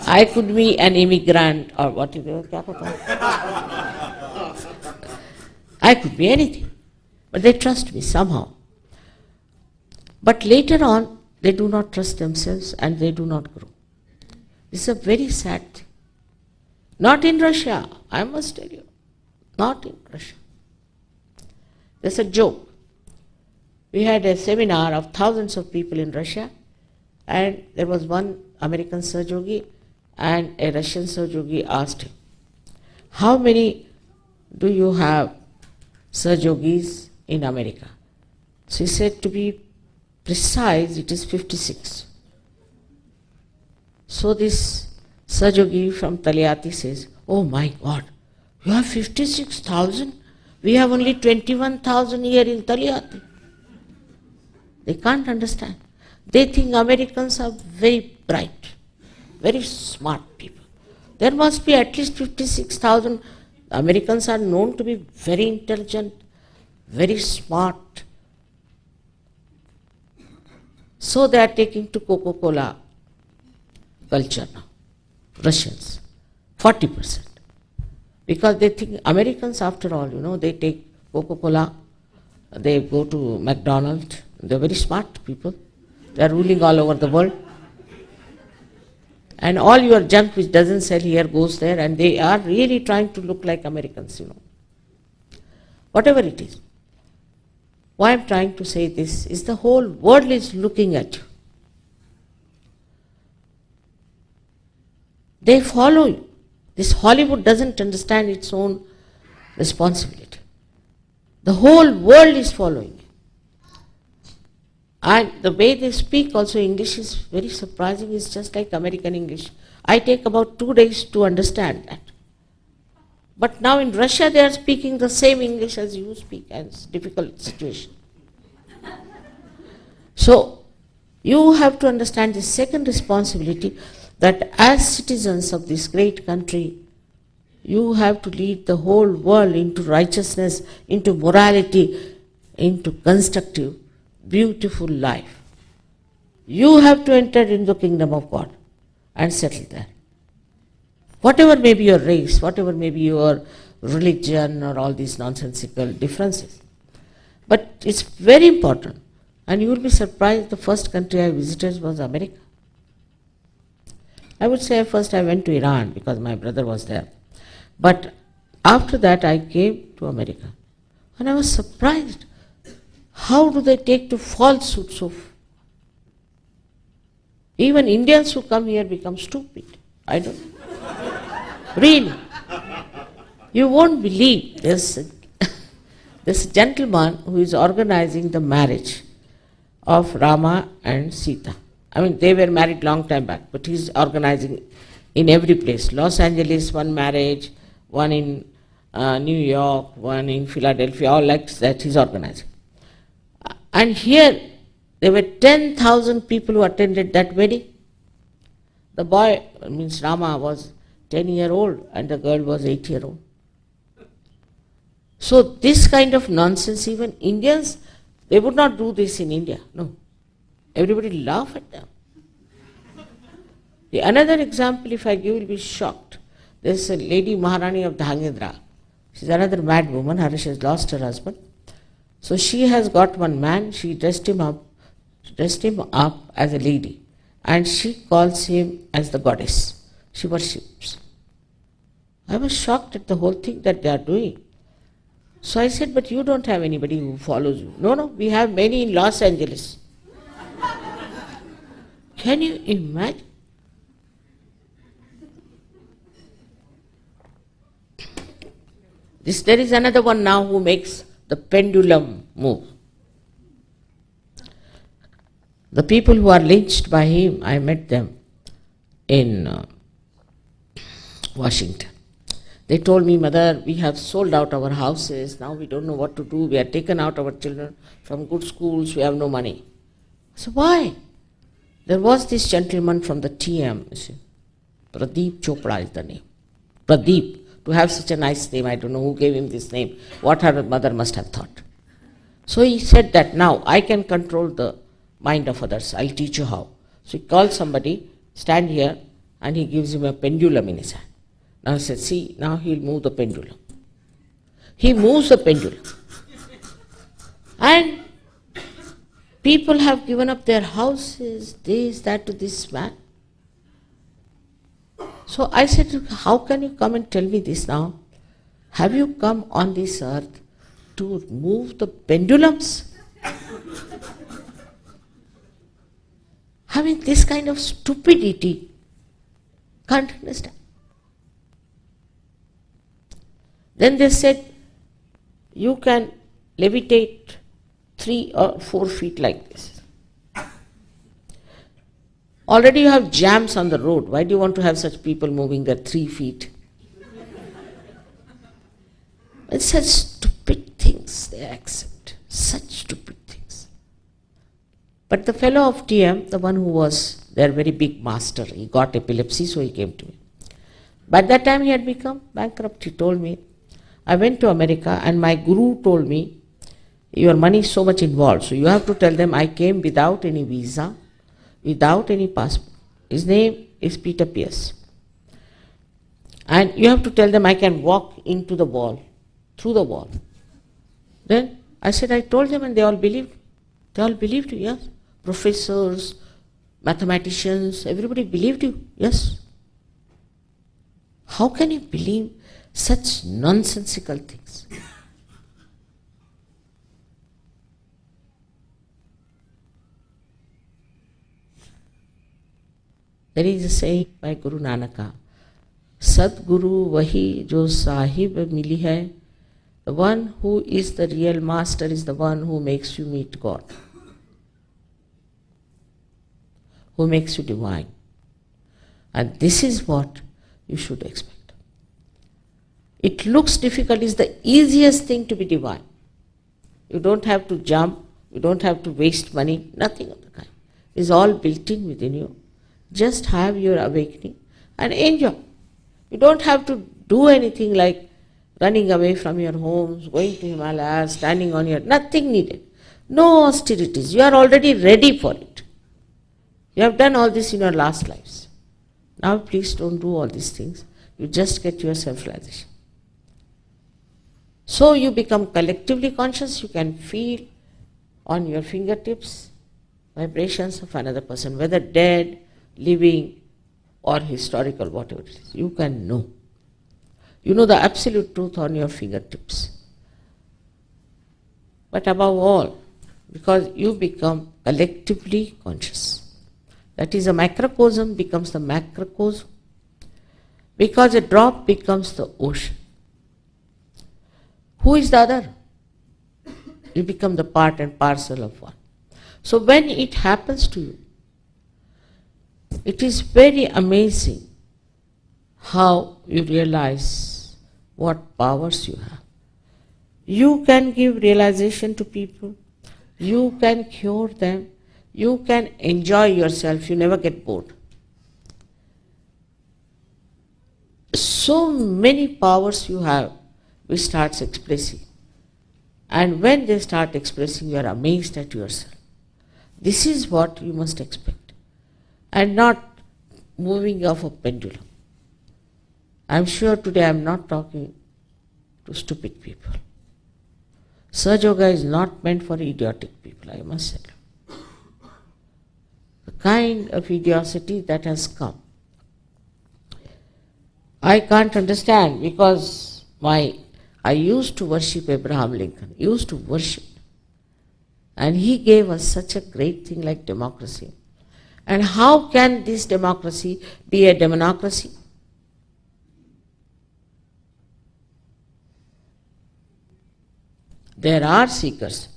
Speaker 1: I could be an immigrant or what is it? I could be anything, but they trust me somehow. But later on, they do not trust themselves and they do not grow. This is a very sad thing. Not in Russia, I must tell you. Not in Russia. There's a joke. We had a seminar of thousands of people in Russia, and there was one American Sahajayogi and a Russian Sahajayogi asked him, how many do you have Sahajayogis in America? So he said, to be precise, it is 56. So this Sahajayogi from Talyati says, oh my God, you have 56,000? We have only 21,000 here in Taliyati. They can't understand. They think Americans are very bright, very smart people. There must be at least 56,000. Americans are known to be very intelligent, very smart. So they are taking to Coca-Cola culture now. Russians, 40%. Because they think Americans, after all, they take Coca-Cola, they go to McDonald's. They are very smart people. They are ruling all over the world. And all your junk which doesn't sell here goes there, and they are really trying to look like Americans, Whatever it is. Why I'm trying to say this is the whole world is looking at you. They follow you. This Hollywood doesn't understand its own responsibility. The whole world is following you. And the way they speak also, English is very surprising. It's just like American English. I take about 2 days to understand that. But now in Russia they are speaking the same English as you speak, and it's a difficult situation. So you have to understand the second responsibility, that as citizens of this great country, you have to lead the whole world into righteousness, into morality, into constructive, beautiful life. You have to enter into the kingdom of God and settle there. Whatever may be your race, whatever may be your religion or all these nonsensical differences. But it's very important, and you will be surprised, the first country I visited was America. I would say first I went to Iran because my brother was there. But after that I came to America. And I was surprised. How do they take to falsehoods of? Even Indians who come here become stupid. I don't know. Really. You won't believe this gentleman who is organizing the marriage of Rama and Sita. I mean, they were married long time back, but he's organizing in every place. Los Angeles, one marriage, one in New York, one in Philadelphia, all like that he's organizing. And here, there were 10,000 people who attended that wedding. The boy, means Rama, was 10-year-old and the girl was 8-year-old. So this kind of nonsense, even Indians, they would not do this in India, no. Everybody laugh at them. The another example, if I give, you will be shocked. There's a lady, Maharani of Dhangendra. She's another mad woman, she has lost her husband. So she has got one man, she dressed him up as a lady, and she calls him as the goddess. She worships. I was shocked at the whole thing that they are doing. So I said, but you don't have anybody who follows you. No, we have many in Los Angeles. Can you imagine? There is another one now who makes the pendulum move. The people who are lynched by him, I met them in Washington. They told me, Mother, we have sold out our houses, now we don't know what to do, we have taken out our children from good schools, we have no money. So why? There was this gentleman from the TM, Pradeep Chopra is the name. Pradeep, to have such a nice name, I don't know who gave him this name, what her mother must have thought. So he said that now I can control the mind of others, I'll teach you how. So he calls somebody, stand here, and he gives him a pendulum in his hand. Now he said, see, now he'll move the pendulum. He moves the pendulum. And people have given up their houses, this, that, to this man. So I said, how can you come and tell me this now? Have you come on this earth to move the pendulums? I mean, this kind of stupidity, can't understand. Then they said, you can levitate 3 or 4 feet like this. Already you have jams on the road. Why do you want to have such people moving there 3 feet? It's such stupid they accept such stupid things. But the fellow of TM, the one who was their very big master, he got epilepsy, so he came to me. By that time he had become bankrupt. He told me, I went to America and my guru told me, your money is so much involved, so you have to tell them I came without any visa, without any passport. His name is Peter Pierce. And you have to tell them I can walk into the wall, through the wall. Then I said, I told them and they all believed. They all believed you, yes. Professors, mathematicians, everybody believed you, yes. How can you believe such nonsensical things? There is a saying by Guru Nanaka, Sadguru Vahi Jo Sahib Mili Hai. The one who is the real master is the one who makes you meet God, who makes you divine. And this is what you should expect. It looks difficult, it's the easiest thing to be divine. You don't have to jump, you don't have to waste money, nothing of the kind. It's all built in within you. Just have your awakening and enjoy. You don't have to do anything like running away from your homes, going to Himalayas, standing on your... Nothing needed. No austerities. You are already ready for it. You have done all this in your last lives. Now please don't do all these things. You just get your self-realization. So you become collectively conscious. You can feel on your fingertips vibrations of another person, whether dead, living, or historical, whatever it is. You can know. You know the absolute truth on your fingertips. But above all, because you become collectively conscious. That is, a microcosm becomes the macrocosm. Because a drop becomes the ocean. Who is the other? You become the part and parcel of one. So when it happens to you, it is very amazing how you realize what powers you have. You can give realization to people, you can cure them, you can enjoy yourself, you never get bored. So many powers you have, we start expressing. And when they start expressing, you are amazed at yourself. This is what you must expect. And not moving off a pendulum. I am sure today I am not talking to stupid people. SahajaYoga is not meant for idiotic people, I must say. The kind of idiocy that has come, I can't understand, because I used to worship Abraham Lincoln, used to worship. And he gave us such a great thing like democracy. And how can this democracy be a democracy? There are seekers,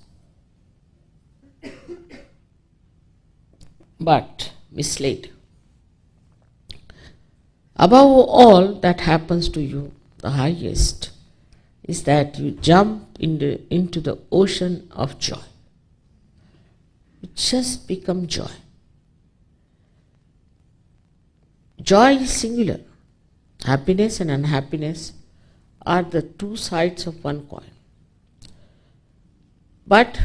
Speaker 1: but misled. Above all that happens to you, the highest, is that you jump into the ocean of joy. You just become joy. Joy is singular. Happiness and unhappiness are the two sides of one coin. But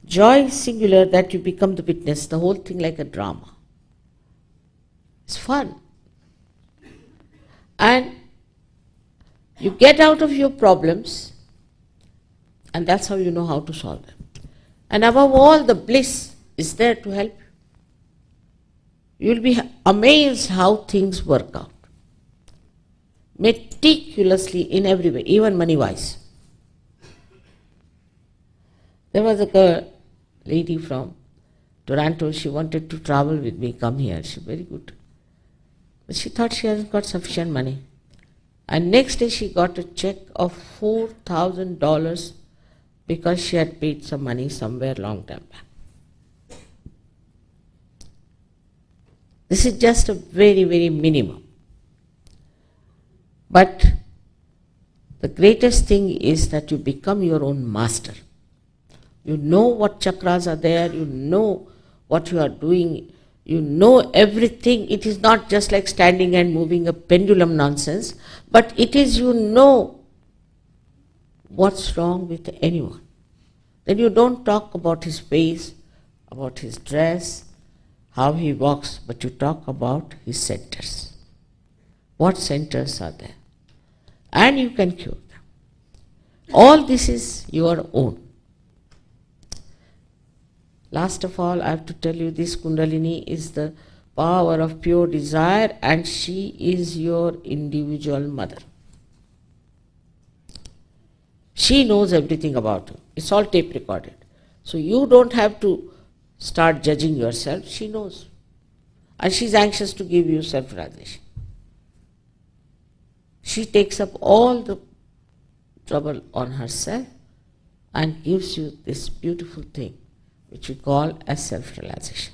Speaker 1: joy is singular, that you become the witness, the whole thing like a drama. It's fun. And you get out of your problems, and that's how you know how to solve them. And above all, the bliss is there to help you. You will be amazed how things work out. Meticulously in every way, even money-wise. There was a girl, lady from Toronto, she wanted to travel with me, come here, she's very good. But she thought she hasn't got sufficient money. And next day she got a check of $4,000 because she had paid some money somewhere long time back. This is just a very, very minimum. But The greatest thing is that you become your own master. You know what chakras are there, you know what you are doing, you know everything. It is not just like standing and moving a pendulum nonsense, but it is you know what's wrong with anyone. Then you don't talk about his face, about his dress, how he walks, but you talk about his centers. What centers are there? And you can cure them. All this is your own. Last of all, I have to tell you this Kundalini is the power of pure desire, and she is your individual mother. She knows everything about you. It's all tape recorded. So you don't have to start judging yourself. She knows. And she's anxious to give you self-realization. She takes up all the trouble on herself and gives you this beautiful thing which we call as self-realization.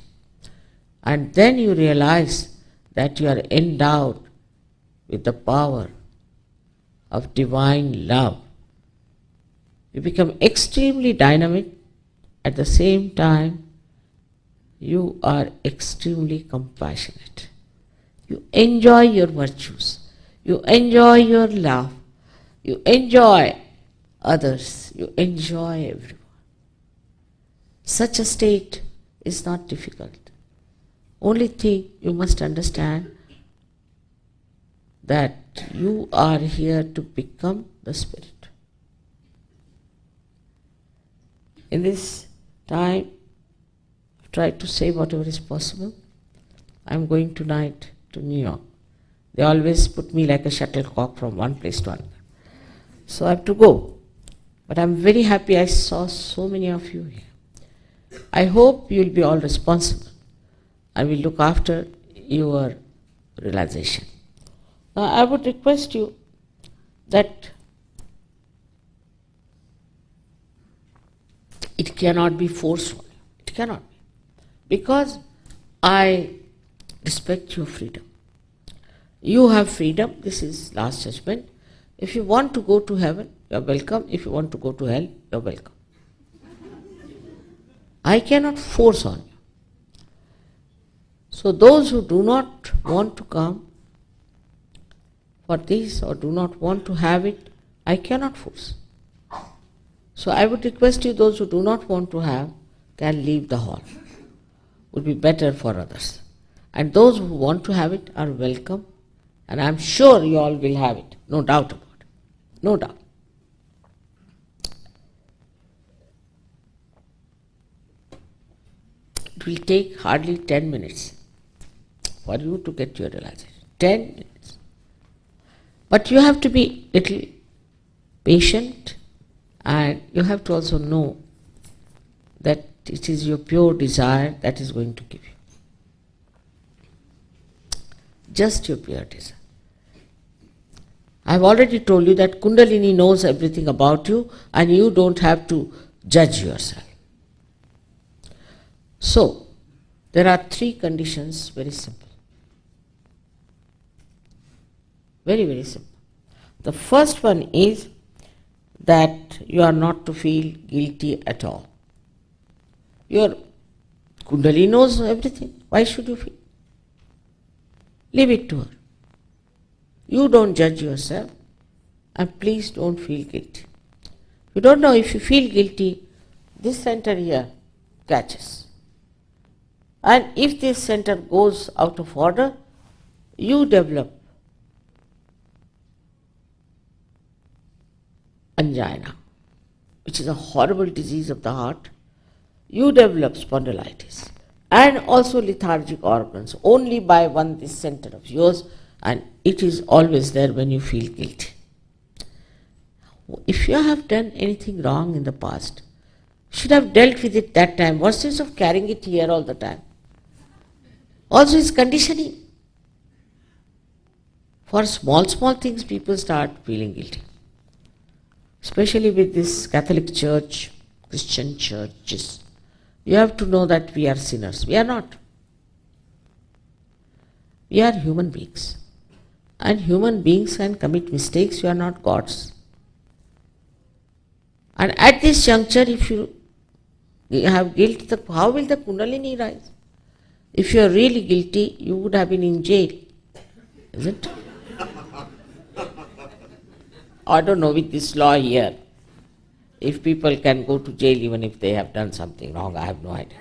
Speaker 1: And then you realize that you are endowed with the power of divine love. You become extremely dynamic. At the same time, you are extremely compassionate. You enjoy your virtues. You enjoy your love. You enjoy others. You enjoy everyone. Such a state is not difficult. Only thing you must understand that you are here to become the spirit. In this time, I've tried to say whatever is possible. I'm going tonight to New York. They always put me like a shuttlecock from one place to another. So I have to go. But I'm very happy I saw so many of you here. I hope you will be all responsible and will look after your realization. Now I would request you that it cannot be forceful. It cannot be. Because I respect your freedom. You have freedom. This is last judgment. If you want to go to heaven, you are welcome. If you want to go to hell, you are welcome. I cannot force on you. So those who do not want to come for this or do not want to have it, I cannot force. So I would request you, those who do not want to have can leave the hall. Would be better for others. And those who want to have it are welcome, and I am sure you all will have it. No doubt about it. No doubt. It will take hardly 10 minutes for you to get your realization. 10 minutes. But you have to be little patient, and you have to also know that it is your pure desire that is going to give you. Just your pure desire. I have already told you that Kundalini knows everything about you and you don't have to judge yourself. So, there are 3 conditions, very simple. Very, very simple. The first one is that you are not to feel guilty at all. Your Kundalini knows everything. Why should you feel? Leave it to her. You don't judge yourself, and please don't feel guilty. You don't know, if you feel guilty, this center here catches. And if this center goes out of order, you develop angina, which is a horrible disease of the heart. You develop spondylitis and also lethargic organs only by this center of yours, and it is always there when you feel guilty. If you have done anything wrong in the past, you should have dealt with it that time. What's the use of carrying it here all the time? Also, it's conditioning. For small things, people start feeling guilty. Especially with this Catholic Church, Christian churches. You have to know that we are sinners. We are not. We are human beings. And human beings can commit mistakes. You are not gods. And at this juncture, if you have guilt, how will the Kundalini rise? If you are really guilty, you would have been in jail, isn't it? I don't know with this law here, if people can go to jail even if they have done something wrong, I have no idea.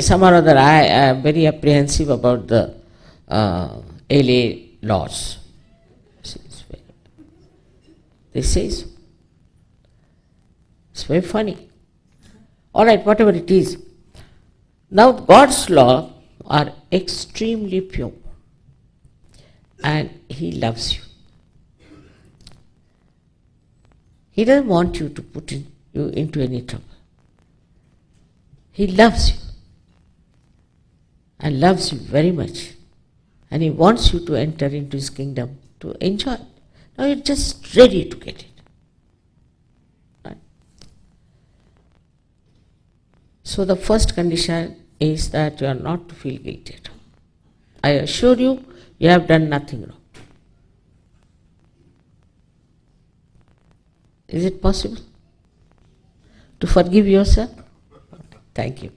Speaker 1: Some or other, I am very apprehensive about the LA laws. They say so. It's very funny. All right, whatever it is. Now, God's law are extremely pure, and He loves you. He doesn't want you to put you into any trouble. He loves you and loves you very much, and He wants you to enter into His kingdom to enjoy it. Now you're just ready to get it. Right? So the first condition is that you are not to feel guilty at all. I assure you, you have done nothing wrong. Is it possible to forgive yourself? Thank you.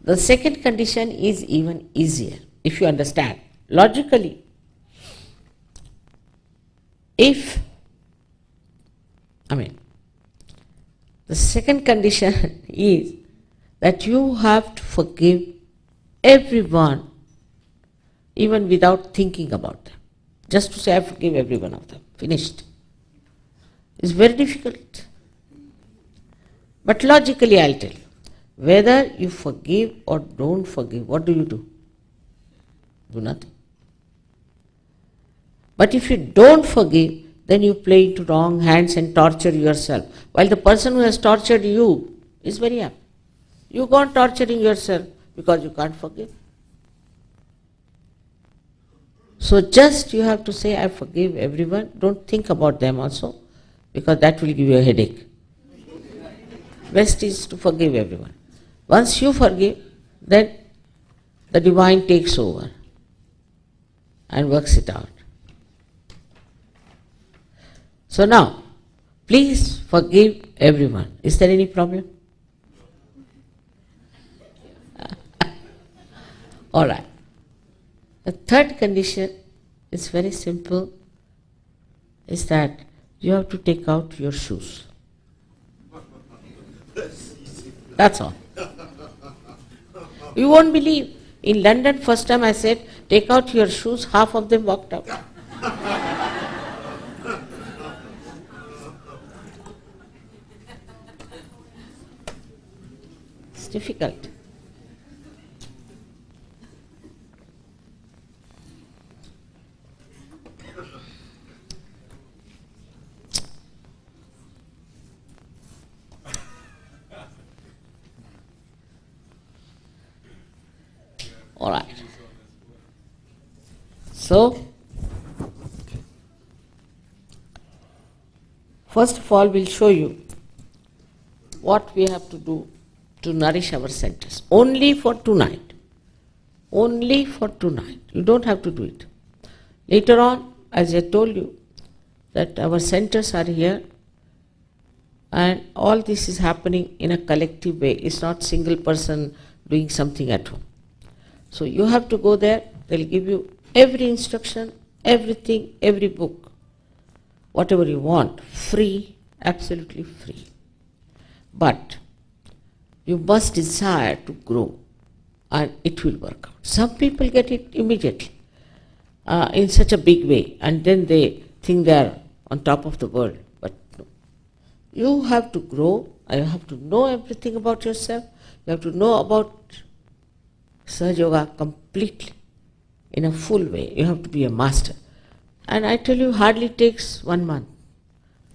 Speaker 1: The second condition is even easier, if you understand. Logically, the second condition is that you have to forgive everyone, even without thinking about them. Just to say, I forgive every one of them. Finished. It's very difficult. But logically, I'll tell you, whether you forgive or don't forgive, what do? Do nothing. But if you don't forgive, then you play into wrong hands and torture yourself. While the person who has tortured you is very happy. You go on torturing yourself because you can't forgive. So just you have to say, I forgive everyone. Don't think about them also, because that will give you a headache. Best is to forgive everyone. Once you forgive, then the divine takes over and works it out. So now, please forgive everyone. Is there any problem? All right. The third condition is very simple, is that you have to take out your shoes. That's all. You won't believe. In London, first time I said, take out your shoes, half of them walked out. It's difficult. All right. So, first of all, we'll show you what we have to do to nourish our centers. Only for tonight. Only for tonight. You don't have to do it. Later on, as I told you, that our centers are here, and all this is happening in a collective way. It's not single person doing something at home. So you have to go there. They'll give you every instruction, everything, every book, whatever you want, free, absolutely free. But you must desire to grow, and it will work out. Some people get it immediately in such a big way, and then they think they are on top of the world. But no. You have to grow, and you have to know everything about yourself. You have to know about SahajaYoga completely, in a full way. You have to be a master. And I tell you, hardly takes 1 month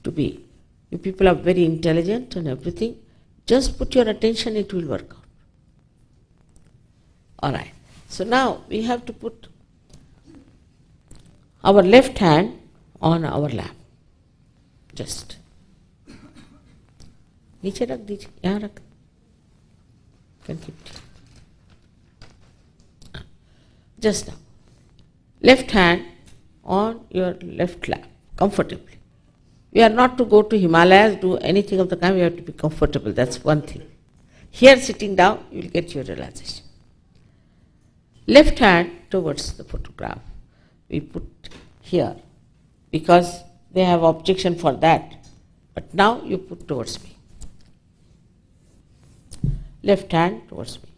Speaker 1: to be. You people are very intelligent and everything. Just put your attention, it will work out. All right. So now we have to put our left hand on our lap. Just. नीचे रख दीजिए, यहाँ रख. Can keep it. Just now. Left hand on your left lap, comfortably. We are not to go to Himalayas, do anything of the kind, we have to be comfortable, that's one thing. Here sitting down, you will get your realization. Left hand towards the photograph, we put here, because they have objection for that. But now you put towards me. Left hand towards me.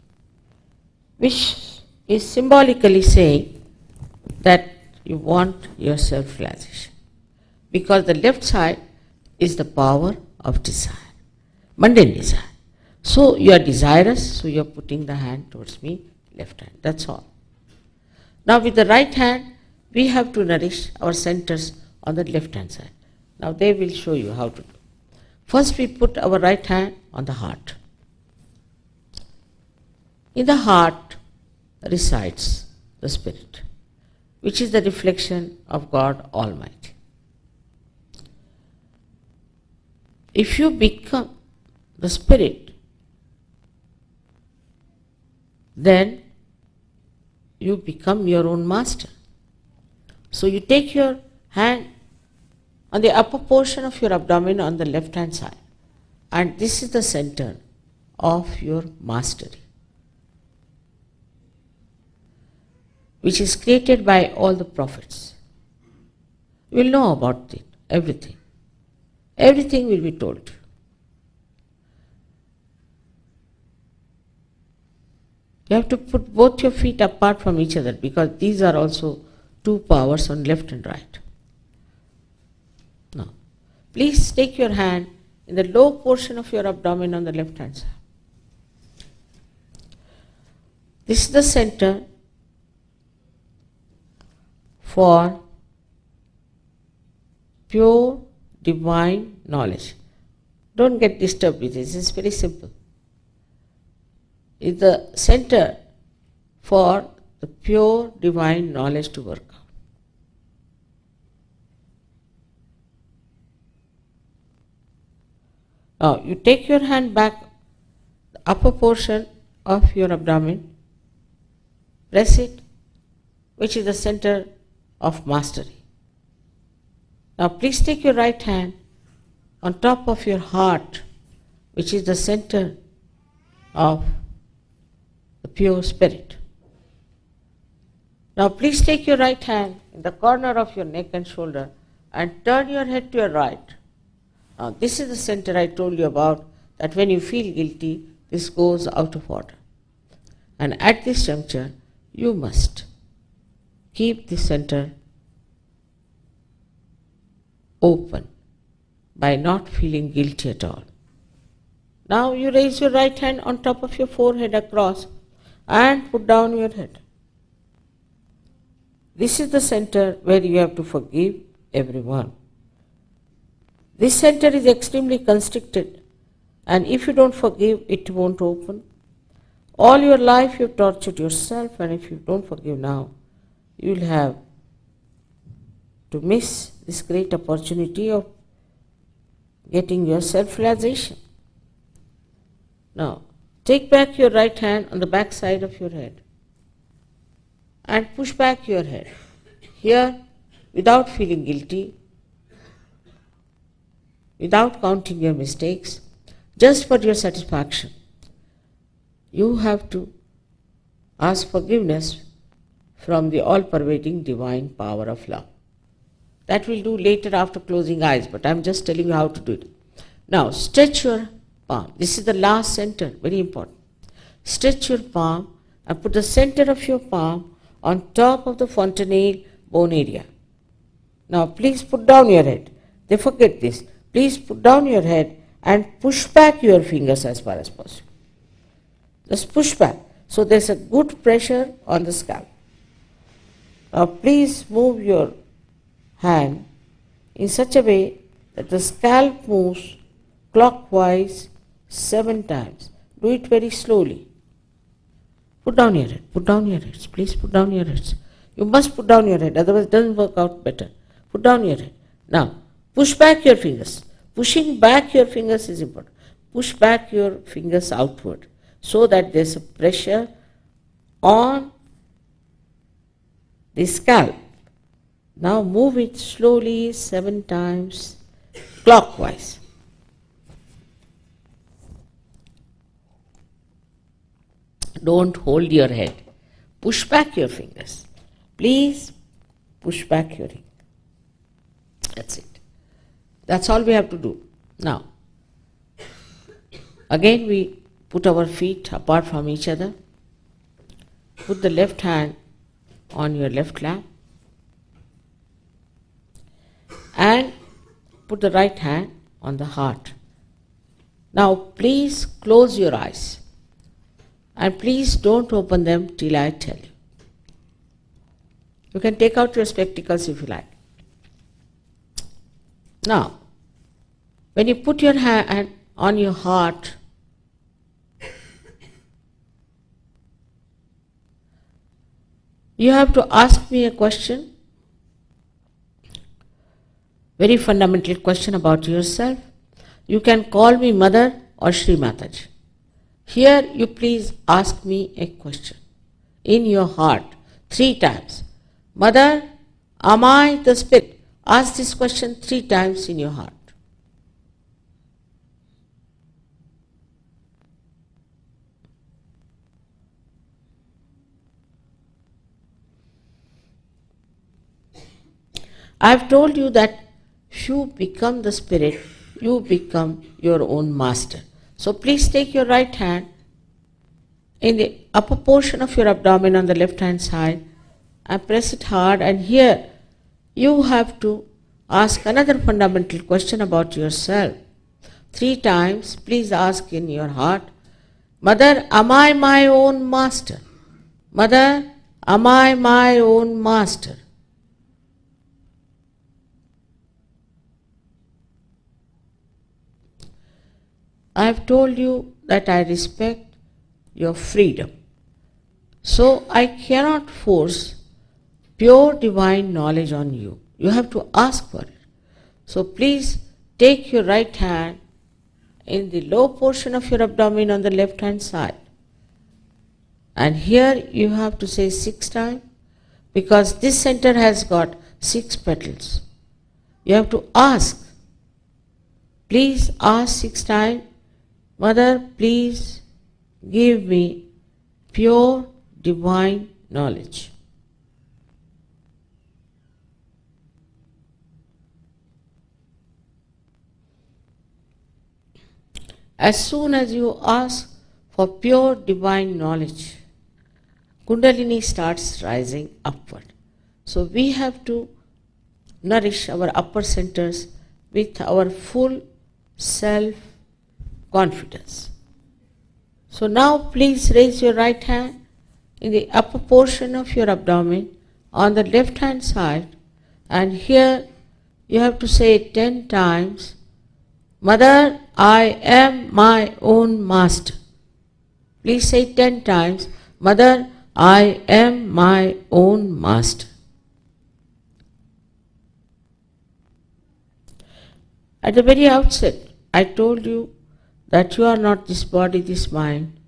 Speaker 1: Which is symbolically saying that you want your self-realization. Because the left side is the power of desire, mundane desire. So you are desirous, so you are putting the hand towards me, left hand, that's all. Now with the right hand, we have to nourish our centers on the left hand side. Now they will show you how to do. First we put our right hand on the heart. In the heart resides the spirit, which is the reflection of God Almighty. If you become the spirit, then you become your own master. So you take your hand on the upper portion of your abdomen on the left hand side, and this is the center of your mastery, which is created by all the prophets. You will know about it, everything. Everything will be told to you. You have to put both your feet apart from each other, because these are also two powers on left and right. Now, please take your hand in the low portion of your abdomen on the left hand side. This is the center for pure divine knowledge. Don't get disturbed with this, it's very simple. It's the center for the pure divine knowledge to work out. Now you take your hand back, the upper portion of your abdomen, press it, which is the center of mastery. Now please take your right hand on top of your heart, which is the center of the pure spirit. Now please take your right hand in the corner of your neck and shoulder and turn your head to your right. Now this is the center I told you about, that when you feel guilty, this goes out of order. And at this juncture, you must keep the center open by not feeling guilty at all. Now you raise your right hand on top of your forehead across and put down your head. This is the center where you have to forgive everyone. This center is extremely constricted, and if you don't forgive, it won't open. All your life you've tortured yourself, and if you don't forgive now, you'll have to miss this great opportunity of getting your self-realization. Now, take back your right hand on the back side of your head and push back your head. Here, without feeling guilty, without counting your mistakes, just for your satisfaction, you have to ask forgiveness from the all-pervading divine power of love. That we'll do later after closing eyes, but I'm just telling you how to do it. Now, stretch your palm. This is the last center, very important. Stretch your palm and put the center of your palm on top of the fontanelle bone area. Now, please put down your head. They forget this. Please put down your head and push back your fingers as far as possible. Just push back. So there's a good pressure on the scalp. Now, please move your hand in such a way that the scalp moves clockwise 7 times. Do it very slowly. Put down your head. Put down your heads. Please put down your heads. You must put down your head, otherwise it doesn't work out better. Put down your head. Now, push back your fingers. Pushing back your fingers is important. Push back your fingers outward so that there's a pressure on the scalp. Now move it slowly 7 times. clockwise. Don't hold your head. Push back your fingers. Please push back your ring. That's it. That's all we have to do. Now, again we put our feet apart from each other. Put the left hand on your left lap and put the right hand on the heart. Now please close your eyes and please don't open them till I tell you. You can take out your spectacles if you like. Now, when you put your hand on your heart, you have to ask me a question, very fundamental question about yourself. You can call me Mother or Shri Mataji. Here you please ask me a question in your heart 3 times. Mother, am I the spirit? Ask this question 3 times in your heart. I have told you that if you become the spirit, you become your own master. So please take your right hand in the upper portion of your abdomen on the left hand side and press it hard, and here you have to ask another fundamental question about yourself. 3 times, please ask in your heart, Mother, am I my own master? Mother, am I my own master? I have told you that I respect your freedom. So I cannot force pure divine knowledge on you. You have to ask for it. So please take your right hand in the low portion of your abdomen on the left hand side. And here you have to say 6 times, because this center has got 6 petals. You have to ask. Please ask 6 times. Mother, please give me pure divine knowledge. As soon as you ask for pure divine knowledge, Kundalini starts rising upward. So we have to nourish our upper centers with our full self-confidence. So now please raise your right hand in the upper portion of your abdomen on the left hand side, and here you have to say 10 times, Mother, I am my own master. Please say 10 times, Mother, I am my own master. At the very outset, I told you that you are not this body, this mind,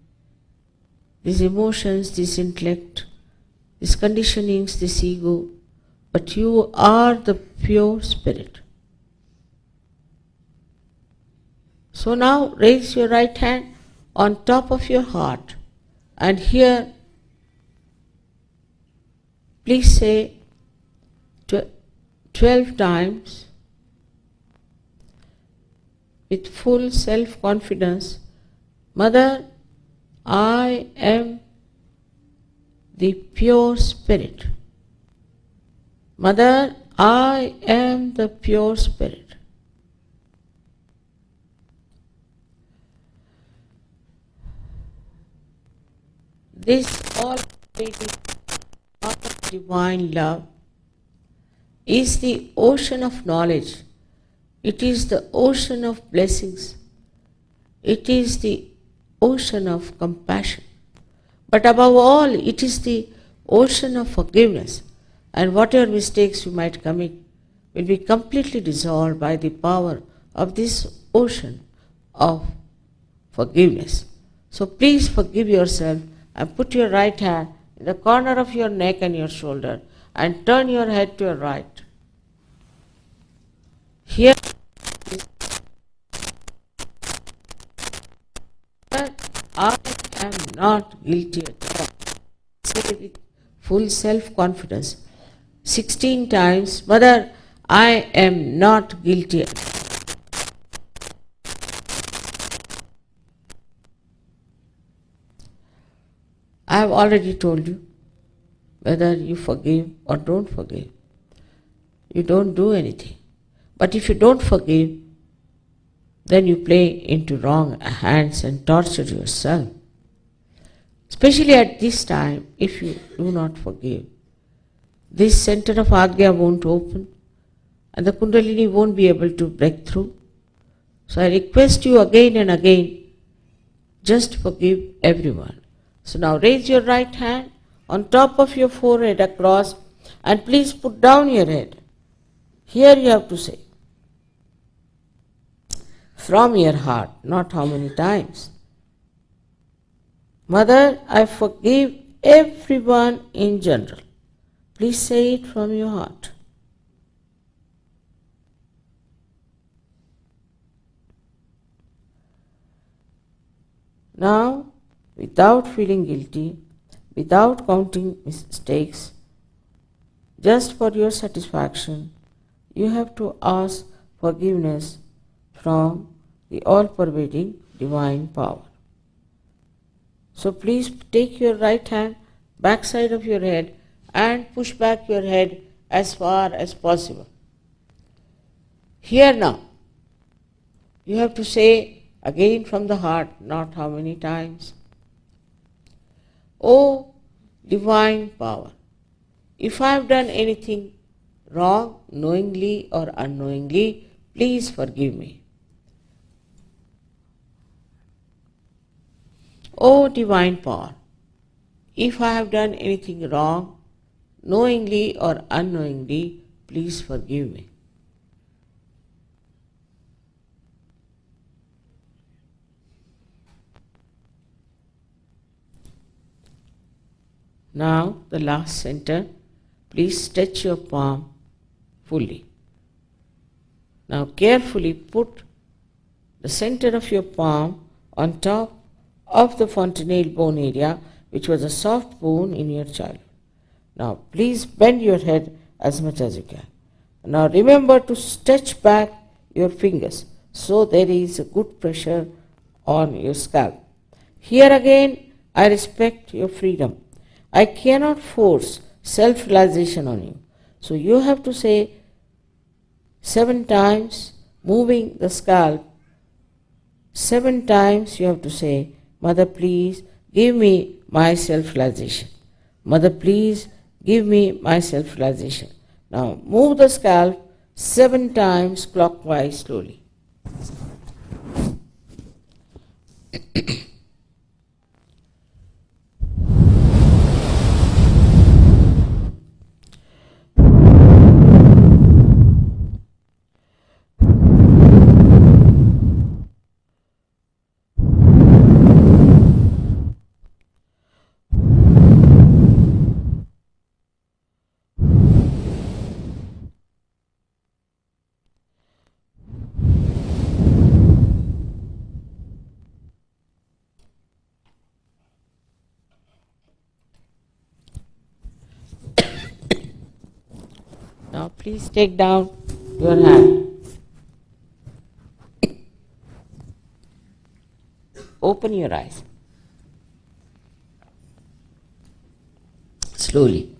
Speaker 1: these emotions, this intellect, these conditionings, this ego, but you are the pure spirit. So now raise your right hand on top of your heart, and here please say 12 times with full self-confidence, Mother, I am the pure spirit. Mother, I am the pure spirit. This all-pervading heart of divine love is the ocean of knowledge. It is the ocean of blessings. It is the ocean of compassion. But above all, it is the ocean of forgiveness. And whatever mistakes you might commit will be completely dissolved by the power of this ocean of forgiveness. So please forgive yourself and put your right hand in the corner of your neck and your shoulder and turn your head to your right. Here is I am not guilty at all. Say with full self-confidence 16 times, Mother, I am not guilty at all. I have already told you, whether you forgive or don't forgive, you don't do anything. But if you don't forgive, then you play into wrong hands and torture yourself. Especially at this time, if you do not forgive, this center of Agya won't open and the Kundalini won't be able to break through. So I request you again and again, just forgive everyone. So now raise your right hand on top of your forehead across and please put down your head. Here you have to say, from your heart, not how many times. Mother, I forgive everyone in general. Please say it from your heart. Now, without feeling guilty, without counting mistakes, just for your satisfaction, you have to ask forgiveness from the all-pervading divine power. So please take your right hand, backside of your head, and push back your head as far as possible. Here now, you have to say again from the heart, not how many times. Oh, divine power, if I have done anything wrong, knowingly or unknowingly, please forgive me. Oh, divine power, if I have done anything wrong, knowingly or unknowingly, please forgive me. Now, the last center, please stretch your palm fully. Now, carefully put the center of your palm on top of the fontanelle bone area, which was a soft bone in your childhood. Now, please bend your head as much as you can. Now, remember to stretch back your fingers so there is a good pressure on your scalp. Here again, I respect your freedom. I cannot force self-realization on you. So you have to say 7 times, moving the scalp. 7 times you have to say, Mother, please give me my self-realization. Mother, please give me my self-realization. Now move the scalp 7 times clockwise slowly. Now please take down your hand. Open your eyes. Slowly.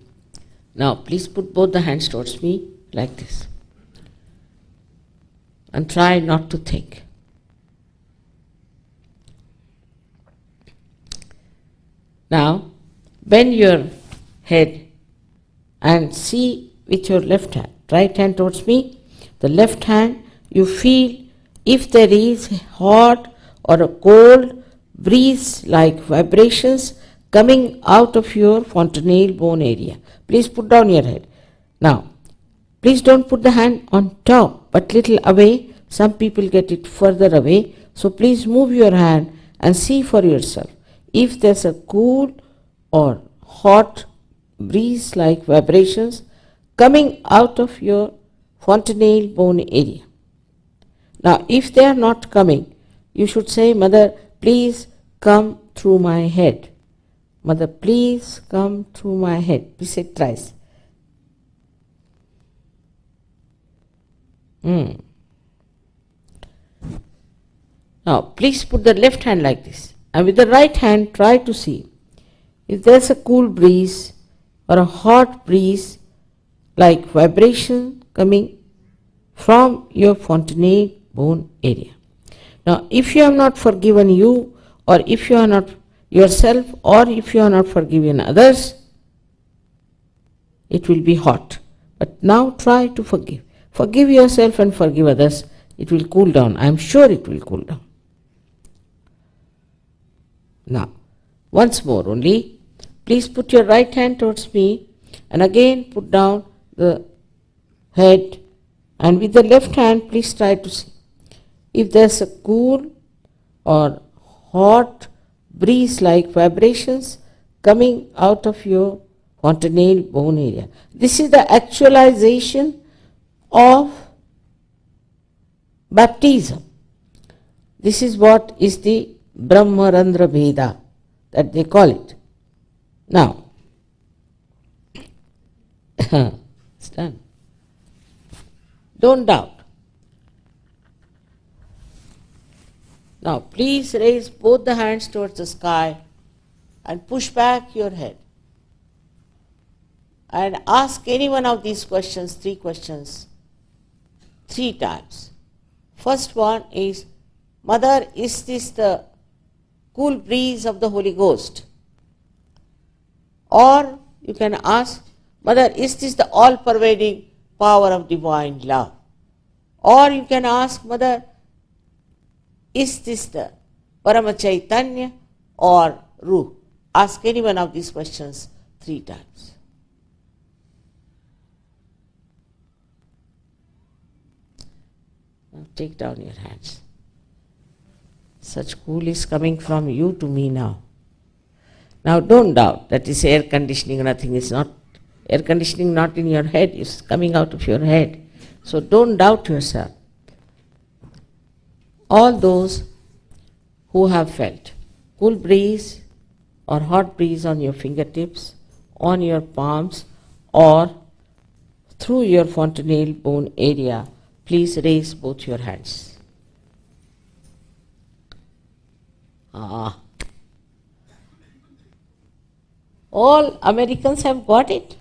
Speaker 1: Now please put both the hands towards me like this. And try not to think. Now bend your head and see with your left hand, right hand towards me, the left hand, you feel if there is hot or a cold breeze like vibrations coming out of your fontanelle bone area. Please put down your head. Now, please don't put the hand on top but little away. Some people get it further away. So please move your hand and see for yourself if there's a cool or hot breeze like vibrations coming out of your fontanelle bone area. Now, if they are not coming, you should say, Mother, please come through my head. Mother, please come through my head. Please say it thrice. Now, please put the left hand like this. And with the right hand, try to see if there's a cool breeze or a hot breeze like vibration coming from your fontanelle bone area. Now, if you have not forgiven you, or if you are not yourself, or if you are not forgiven others, it will be hot. But now try to forgive. Forgive yourself and forgive others. It will cool down. I am sure it will cool down. Now, once more only, please put your right hand towards me and again put down the head, and with the left hand please try to see if there's a cool or hot breeze like vibrations coming out of your fontanelle bone area. This is the actualization of baptism. This is what is the Brahmarandra Veda that they call it. Now, it's done. Don't doubt. Now, please raise both the hands towards the sky and push back your head. And ask any one of these questions, 3 questions, 3 times. First one is, Mother, is this the cool breeze of the Holy Ghost? Or you can ask, Mother, is this the all-pervading power of divine love? Or you can ask, Mother, is this the Parama Chaitanya or Ruh? Ask any one of these questions 3 times. Now take down your hands. Such cool is coming from you to me now. Now don't doubt that is air conditioning, nothing is not. Air conditioning not in your head, it's coming out of your head. So don't doubt yourself. All those who have felt cool breeze or hot breeze on your fingertips, on your palms, or through your fontanelle bone area, please raise both your hands. All Americans have got it.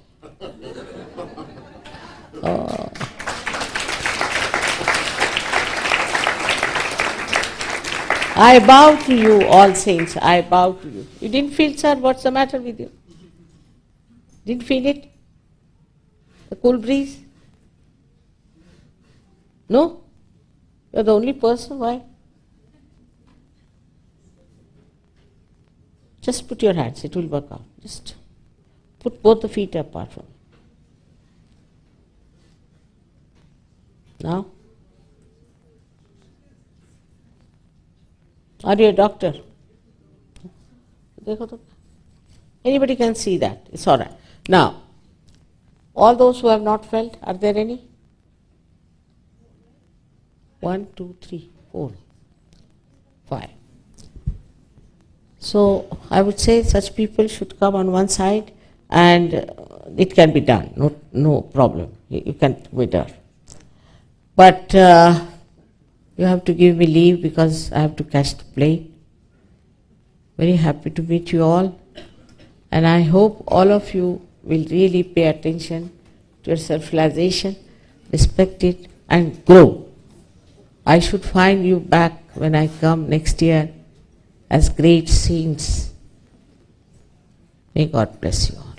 Speaker 1: I bow to you, all saints, I bow to you. You didn't feel, sir, what's the matter with you? Didn't feel it? The cool breeze? No? You're the only person, why? Just put your hands, it will work out. Just put both the feet apart from you. Now? Are you a doctor? Anybody can see that. It's all right. Now, all those who have not felt, are there any? 1, 2, 3, 4, 5. So I would say such people should come on one side, and it can be done. No problem. You can withdraw. But you have to give me leave because I have to catch the plane. Very happy to meet you all, and I hope all of you will really pay attention to your self-realization, respect it, and grow. I should find you back when I come next year as great saints. May God bless you all.